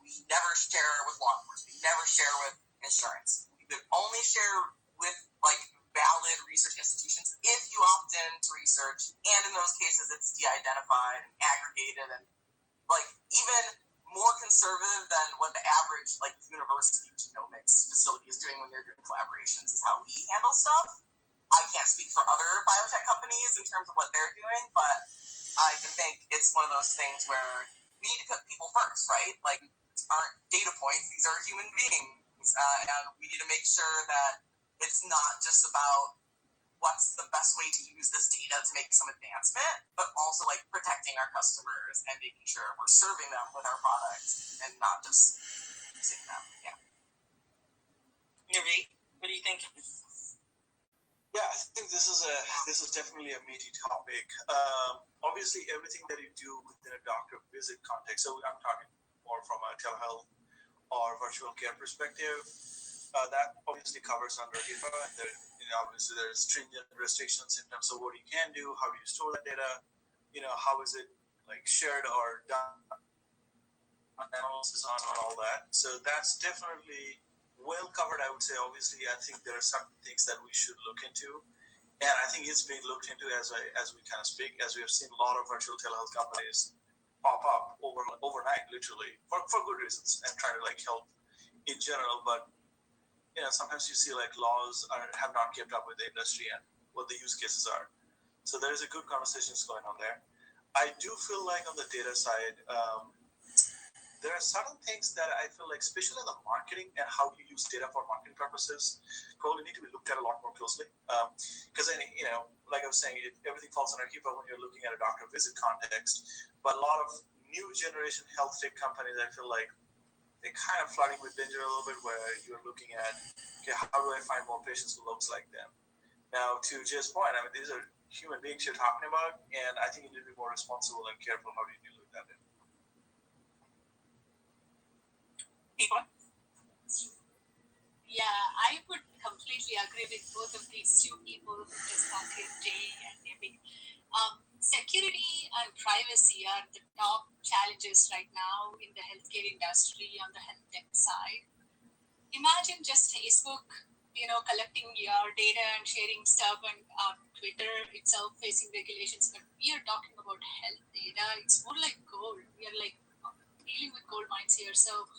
we never share with law enforcement, we never share with insurance. We would only share with, like, valid research institutions if you opt in to research, and in those cases, it's de-identified and aggregated, and, like, even more conservative than what the average like university genomics facility is doing when they're doing collaborations is how we handle stuff. I can't speak for other biotech companies in terms of what they're doing, but I think it's one of those things where we need to put people first, right? Like, these aren't data points, these are human beings, and we need to make sure that it's not just about what's the best way to use this data to make some advancement, but also like protecting our customers and making sure we're serving them with our products and not just using them. Yeah. Nuri, what do you think? Yeah, I think this is definitely a meaty topic. Obviously, everything that you do within a doctor visit context, so I'm talking more from a telehealth or virtual care perspective, that obviously covers under HIPAA. Obviously, there's stringent restrictions in terms of what you can do, how do you store that data, how is it like shared or done, analysis on all that. So that's definitely well covered, I would say. Obviously, I think there are some things that we should look into, and I think it's being looked into as we kind of speak, as we have seen a lot of virtual telehealth companies pop up overnight, literally, for good reasons, and try to like help in general. But sometimes you see like laws have not kept up with the industry and what the use cases are. So there is a good conversations going on there. I do feel like on the data side, there are certain things that I feel like, especially in the marketing and how you use data for marketing purposes, probably need to be looked at a lot more closely. Because like I was saying, everything falls under HIPAA when you're looking at a doctor visit context. But a lot of new generation health tech companies, I feel like they're kind of flirting with danger a little bit, where you're looking at, okay, how do I find more patients who looks like them? Now, to Jay's point, I mean, these are human beings you're talking about, and I think you need to be more responsible and careful how do you deal with that. Yeah, I would completely agree with both of these two people who just started, Jay and Epic. Security and privacy are the top challenges right now in the healthcare industry on the health tech side. Imagine just Facebook, collecting your data and sharing stuff, and Twitter itself facing regulations. But we are talking about health data. It's more like gold. We are like dealing with gold mines here. So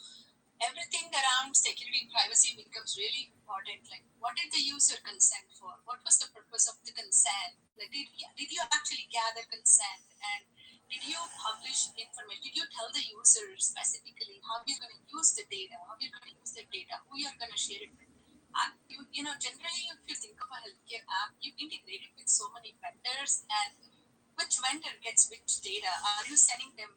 everything around security and privacy becomes really important. Like, what did the user consent for? What was the purpose of the consent? Like, did you actually gather consent? And did you publish information? Did you tell the user specifically how you're going to use the data, how you're going to use the data, who you're going to share it with? And generally, if you think of a healthcare app, you integrate it with so many vendors, and which vendor gets which data? Are you sending them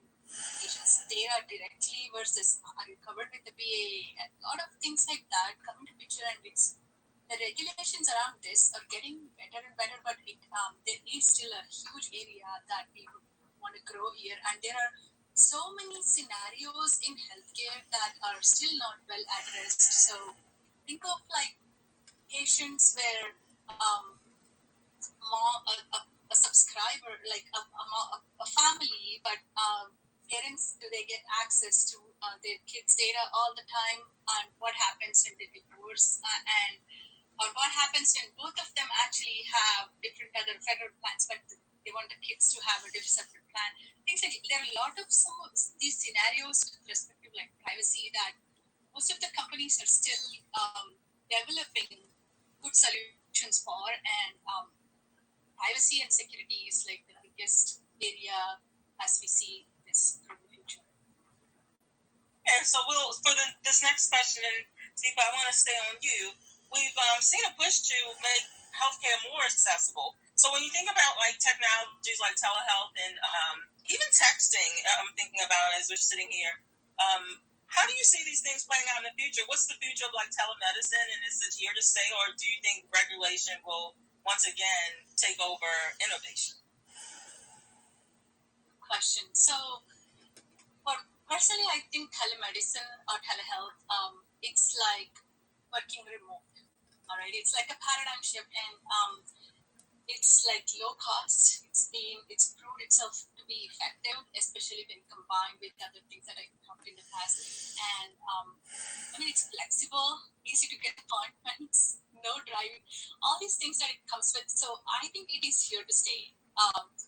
patients' data directly versus are you covered with the BA? And a lot of things like that come into picture, and the regulations around this are getting better and better, but there is still a huge area that we would want to grow here. And there are so many scenarios in healthcare that are still not well addressed. So think of like patients where a subscriber, like a family, but parents, do they get access to their kids' data all the time? And what happens when they divorce? Or what happens when both of them actually have different other federal plans, but they want the kids to have a different separate plan? Things like there are a lot of some of these scenarios with respect to like privacy that most of the companies are still developing good solutions for, and privacy and security is like the biggest area as we see this from the future. Okay, so this next question, Steve, I want to stay on you. We've seen a push to make healthcare more accessible. So when you think about like technologies like telehealth and even texting, I'm thinking about as we're sitting here, how do you see these things playing out in the future? What's the future of like telemedicine, and is it here to stay, or do you think regulation will once again take over innovation? Question. So, personally, I think telemedicine or telehealth, it's like working remote. All right, it's like a paradigm shift, and it's like low cost. It's proved itself to be effective, especially when combined with other things that I talked in the past. And it's flexible, easy to get appointments, no driving, all these things that it comes with. So I think it is here to stay.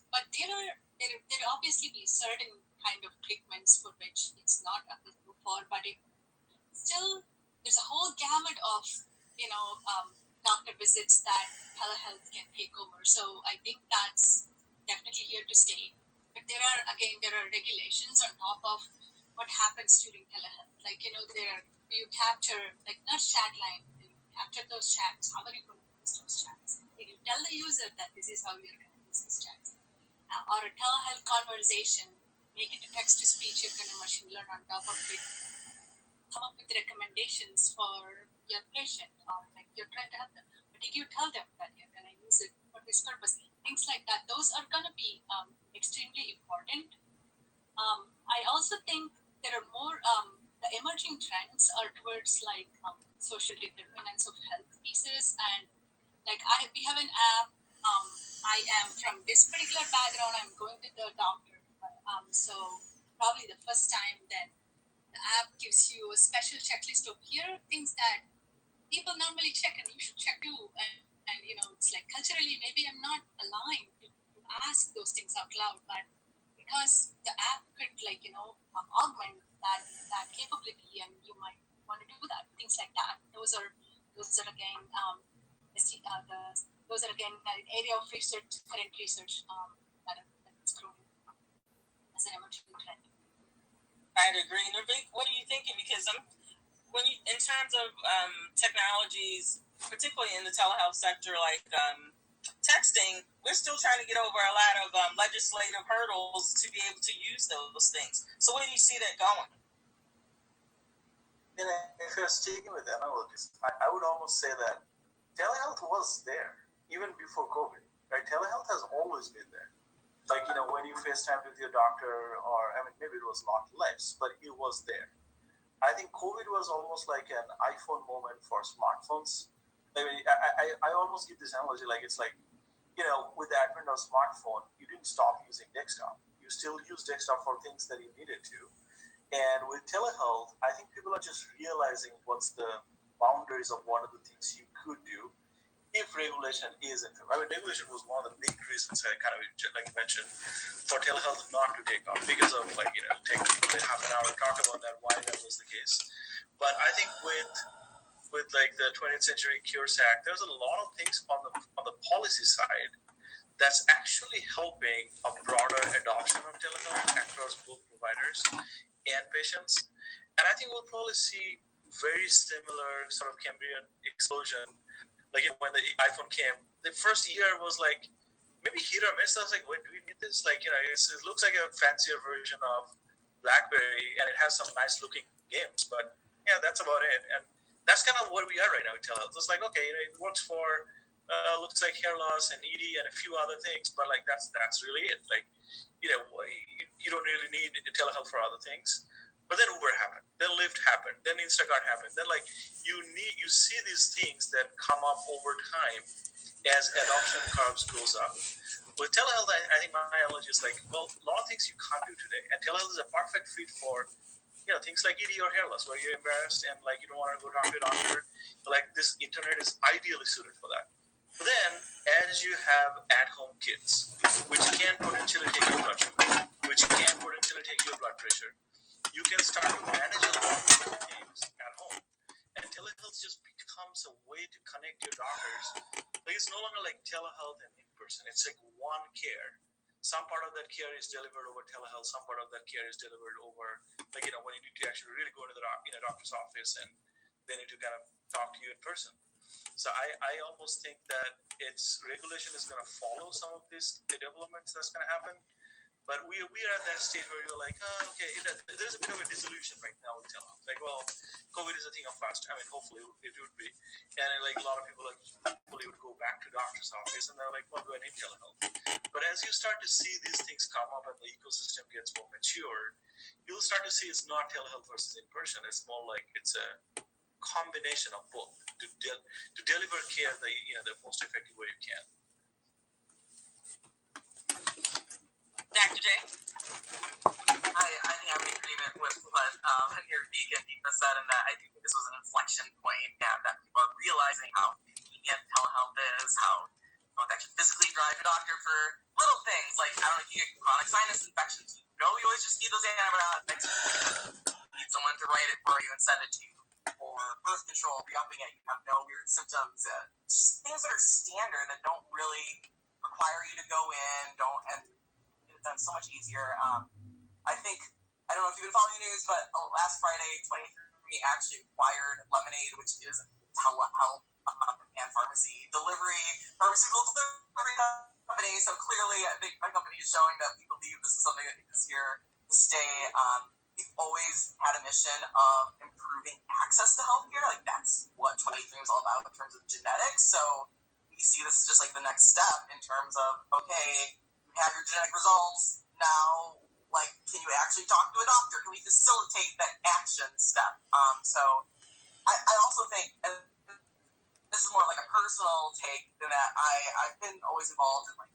But there obviously be certain kind of treatments for which it's not applicable for, but it still, there's a whole gamut of doctor visits that telehealth can take over. So I think that's definitely here to stay. But there are regulations on top of what happens during telehealth. Like, you capture, like nurse chat line, you capture those chats. How are you going to use those chats? You tell the user that this is how you're going to use these chats. Or a telehealth conversation, make it a text to speech, you're going to machine learn on top of it, come up with recommendations for your patient, or like you're trying to help them. But did you tell them that you're going to use it for this purpose? Things like that. Those are going to be extremely important. I also think there are more, the emerging trends are towards like social determinants of health pieces. And like we have an app. I am from this particular background. I'm going to the doctor. So probably the first time that the app gives you a special checklist of here are things that people normally check, and you should check too. And it's like culturally, maybe I'm not aligned to ask those things out loud, but because the app could augment that capability, and you might want to do that. Things like that. Those are again an area of research, current research that is growing as an emerging trend. I'd agree. Navik, what are you thinking? Because in terms of technologies, particularly in the telehealth sector, like texting, we're still trying to get over a lot of legislative hurdles to be able to use those things. So where do you see that going? If you're sticking with analogies, I would almost say that telehealth was there even before COVID, right? Telehealth has always been there. Like, when you FaceTime with your doctor, or, maybe it was not less, but it was there. I think COVID was almost like an iPhone moment for smartphones. I almost give this analogy like it's like, with the advent of smartphone, you didn't stop using desktop. You still use desktop for things that you needed to. And with telehealth, I think people are just realizing what's the boundaries of what are the things you could do if regulation is in. Regulation was one of the big reasons I kind of, like you mentioned, for telehealth not to take off because of take half an hour to talk about that, why that was the case. But I think with like the 20th Century Cures Act, there's a lot of things on the policy side that's actually helping a broader adoption of telehealth across both providers and patients. And I think we'll probably see very similar sort of Cambrian explosion. Like when the iPhone came, the first year was like maybe hit or miss. I was like, wait, do we need this? Like, it looks like a fancier version of BlackBerry, and it has some nice looking games, but yeah, that's about it. And that's kind of where we are right now with telehealth. It's like, okay, it works for looks like hair loss and ED and a few other things, but like that's really it. Like, you don't really need telehealth for other things. But then Uber happened, then Lyft happened, then Instacart happened. Then like you see these things that come up over time as adoption curves goes up. With telehealth, I think my analogy is like, well, a lot of things you can't do today, and telehealth is a perfect fit for things like ED or hair loss, where you're embarrassed and like you don't want to go talk to a doctor. Like this internet is ideally suited for that. But then, as you have at-home kits, which can potentially take your blood sugar, which can potentially take your blood pressure, you can start to manage a lot of things at home. And telehealth just becomes a way to connect your doctors. Like it's no longer like telehealth and in-person. It's like one care. Some part of that care is delivered over telehealth. Some part of that care is delivered over, like, when you need to actually really go into the doctor's office and they need to kind of talk to you in person. So I almost think that regulation is going to follow some of the developments that's going to happen. But we are at that stage where you're like, okay, there's a bit of a disillusion right now with telehealth. Like, well, COVID is a thing of past. Hopefully it would be. And like a lot of people hopefully would go back to doctor's office and they're like, well, do I need telehealth? But as you start to see these things come up and the ecosystem gets more mature, you'll start to see it's not telehealth versus in-person. It's more like it's a combination of both to deliver care the most effective way you can. Dr. J? I think I'm in agreement with what your Vika and Deepa said, and that I think this was an inflection point, and that people are realizing how convenient telehealth is, how it actually physically drive your doctor for little things, like, I don't know, if you get chronic sinus infections, you always just need those antibiotics. You need someone to write it for you and send it to you. Or birth control, re-upping it, you have no weird symptoms. Just things that are standard that don't really require you to go in, and it's done so much easier. I don't know if you've been following the news, but last Friday, 23 actually acquired Lemonade, which is a telehealth and pharmaceutical delivery company. So clearly, I think my company is showing that we believe this is something that is here to stay. We've always had a mission of improving access to healthcare. Like, that's what 23 is all about in terms of genetics. So we see this as just like the next step in terms of, okay, you have your genetic results. Now, like, can you actually talk to a doctor? Can we facilitate that action step? So I also think, and this is more like a personal take, that I've been always involved in like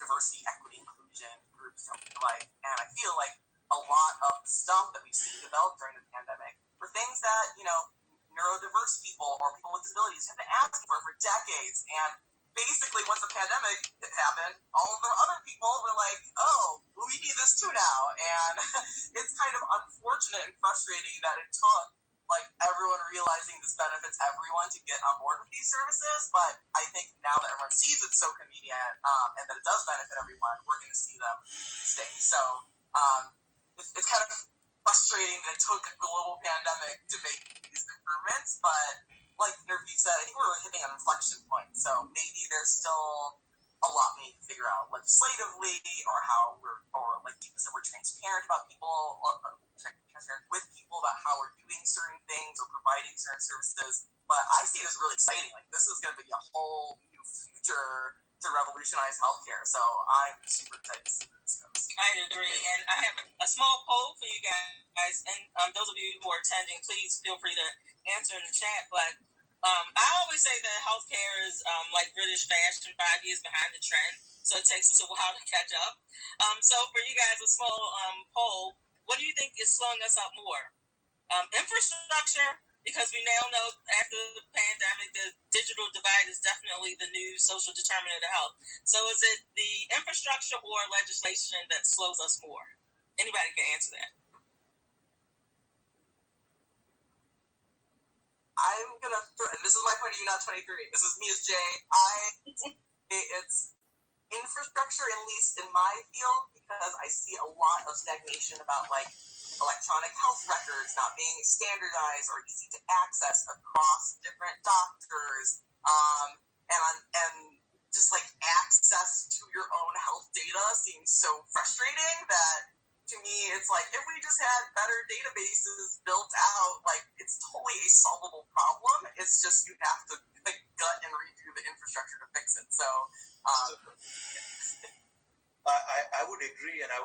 diversity, equity, inclusion groups, and I feel like a lot of stuff that we've seen develop during the pandemic were things that, neurodiverse people or people with disabilities have been asking for decades. And basically, once the pandemic happened, all of the other people were like, oh, we need this too now. And it's kind of unfortunate and frustrating that it took like everyone realizing this benefits everyone to get on board with these services. But I think now that everyone sees it's so convenient and that it does benefit everyone, we're going to see them stay. So it's kind of frustrating that it took a global pandemic to make these improvements, but like Nervi said, I think we're hitting an inflection point. So maybe there's still a lot we need to figure out legislatively, or how like you said, we're transparent about people, or transparent with people about how we're doing certain things or providing certain services. But I see it as really exciting. Like, this is going to be a whole new future to revolutionize healthcare. So I'm super excited to see where this goes. I agree. And I have a small poll for you guys. And those of you who are attending, please feel free to answer in the chat. But I always say that healthcare is like British fashion, 5 years behind the trend. So it takes us a while to catch up. So for you guys, a small poll, what do you think is slowing us up more? Infrastructure, because we now know after the pandemic, the digital divide is definitely the new social determinant of health. So is it the infrastructure or legislation that slows us more? Anybody can answer that. I'm going to, this is my point of view, not 23. This is me as Jay. It's infrastructure, at least in my field, because I see a lot of stagnation about like electronic health records not being standardized or easy to access across different doctors, and just like access to your own health data seems so frustrating that to me it's like, if we just had better databases built out, like, it's totally a solvable problem. It's just you have to like gut and redo the infrastructure to fix it. So I would agree, and I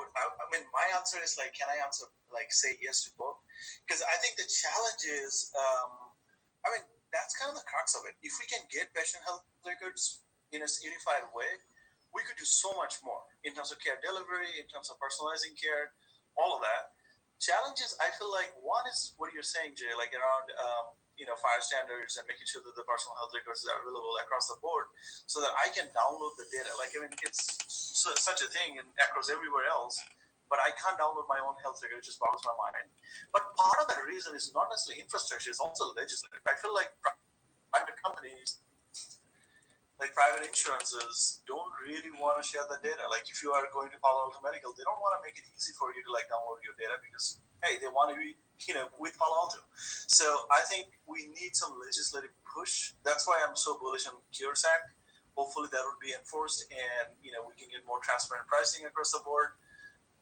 mean, my answer is like, can I answer like say yes to both? Because I think the challenge is, I mean, that's kind of the crux of it. If we can get patient health records in a unified way, we could do so much more in terms of care delivery, in terms of personalizing care, all of that. Challenges, I feel like one is what you're saying, Jay, like around fire standards and making sure that the personal health records are available across the board, so that I can download the data. Like, I mean, it's such a thing across everywhere else, but I can't download my own health record. It just boggles my mind. But part of that reason is not necessarily infrastructure; it's also legislative. I feel like private companies, like private insurances, don't really want to share the data. Like, if you are going to Palo Alto Medical, they don't want to make it easy for you to like download your data, because hey, they want to be with Palo Alto. So I think we need some legislative push. That's why I'm so bullish on Cures Act. Hopefully that would be enforced, and we can get more transparent pricing across the board.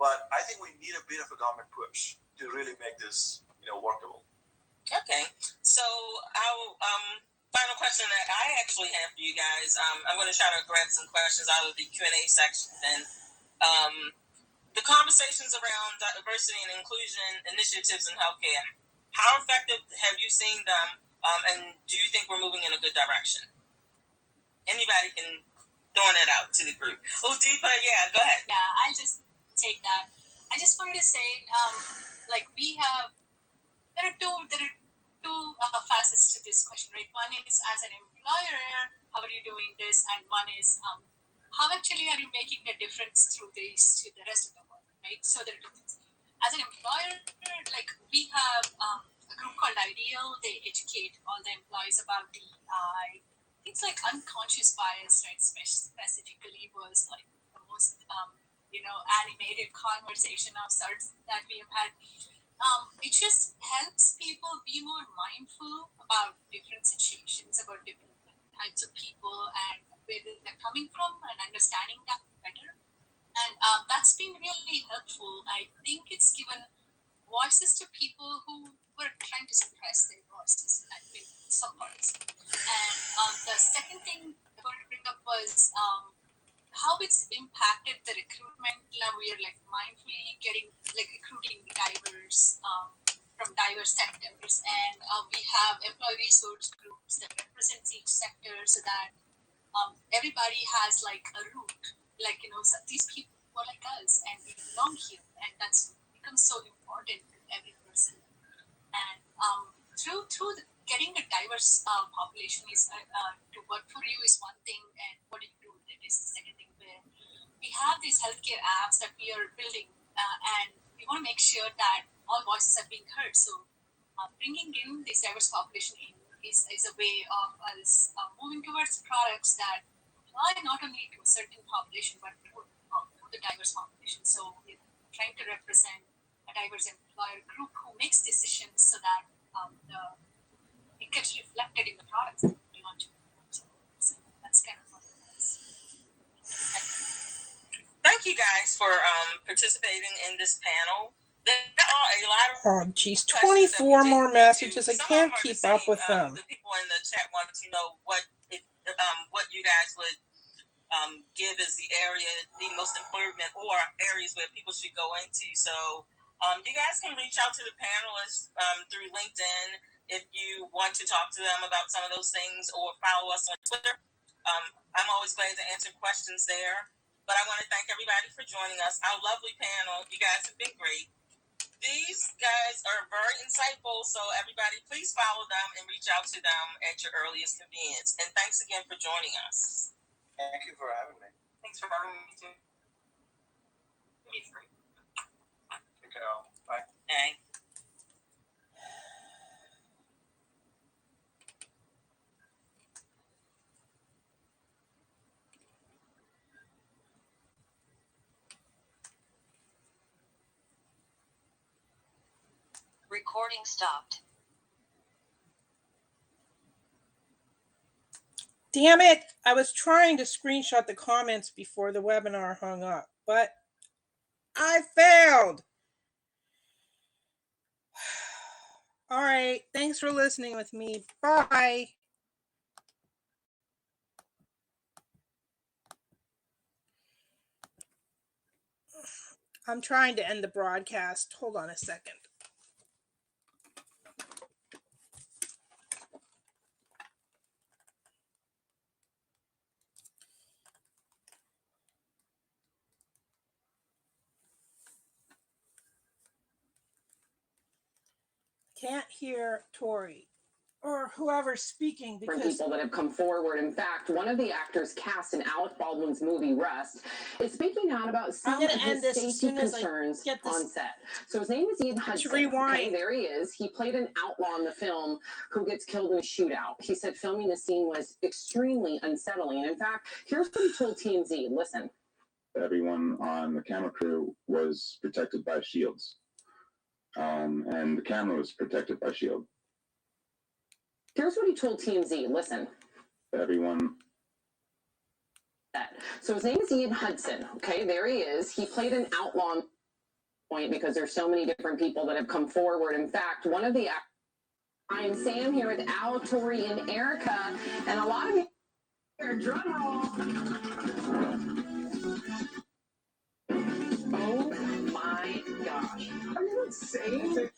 But I think we need a bit of a government push to really make this workable. Okay, so our final question that I actually have for you guys, I'm going to try to grab some questions out of the Q&A section. And the conversations around diversity and inclusion initiatives in healthcare, how effective have you seen them, and do you think we're moving in a good direction? Anybody can throw that out to the group. Oh, Deepa, yeah, go ahead. Yeah, I'll just take that. I just wanted to say, like, there are two facets to this question, right? One is, as an employer, how are you doing this? And one is, how actually are you making a difference through this to the rest of the world, right? So there are two things. As an employer, like, we have a group called Ideal. They educate all the employees about DEI. Things like unconscious bias, right? Specifically was like the most, animated conversation of sorts that we have had. It just helps people be more mindful about different situations, about different types of people, and where they're coming from, and understanding that better. And that's been really helpful. I think it's given voices to people who were trying to suppress their voices in some parts. And the second thing I wanted to bring up was how it's impacted the recruitment. Now we are like mindfully recruiting diverse from diverse sectors, and we have employee resource groups that represent each sector, so that everybody has like a root. Like, so these people are like us, and we belong here, and that's becomes so important to every person. And through getting a diverse population is to work for you is one thing, and what do you do with it is the second thing. Where we have these healthcare apps that we are building, and we want to make sure that all voices are being heard. So bringing in this diverse population in is a way of us moving towards products that apply not only to a certain population but to the diverse population. So we're trying to represent a diverse employer group who makes decisions so that it gets reflected in the products that we launch. So that's kind of what it is. Thank you guys for participating in this panel. There are a lot of Geez, questions that we 24 didn't more get to. messages. I Some of can't them are keep the up same. with them. The people in the chat wanted to know what you guys would give as the area, the most improvement or areas where people should go into. So you guys can reach out to the panelists through LinkedIn if you want to talk to them about some of those things, or follow us on Twitter. I'm always glad to answer questions there. But I want to thank everybody for joining us. Our lovely panel. You guys have been great. These guys are very insightful, so everybody please follow them and reach out to them at your earliest convenience. And thanks again for joining us. Thank you for having me. Thanks for having me too. It's great. Take care. Bye. Okay. Recording stopped. Damn it! I was trying to screenshot the comments before the webinar hung up, but I failed. All right. Thanks for listening with me. Bye. I'm trying to end the broadcast. Hold on a second. Can't hear Tori or whoever's speaking because people that have come forward. In fact, one of the actors cast in Alec Baldwin's movie Rust is speaking out about some of his safety concerns on set. So his name is Ian Hudson. Okay, there he is. He played an outlaw in the film who gets killed in a shootout. He said filming the scene was extremely unsettling. And in fact, here's what he told TMZ. Listen. Everyone on the camera crew was protected by shields. And the camera was protected by shield. Here's what he told TMZ. Listen. Everyone. So his name is Ian Hudson. Okay, there he is. He played an outlaw point because there's so many different people that have come forward. In fact, one of the I'm Sam here with Al, Tori, and Erica, and a lot of you are drum roll. Oh my gosh. Are you insane?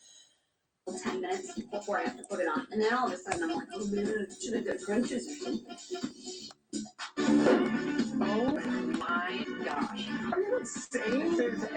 10 minutes before I have to put it on. And then all of a sudden I'm like, oh man, should have got crunches or something. Oh my gosh. Are you insane? This is a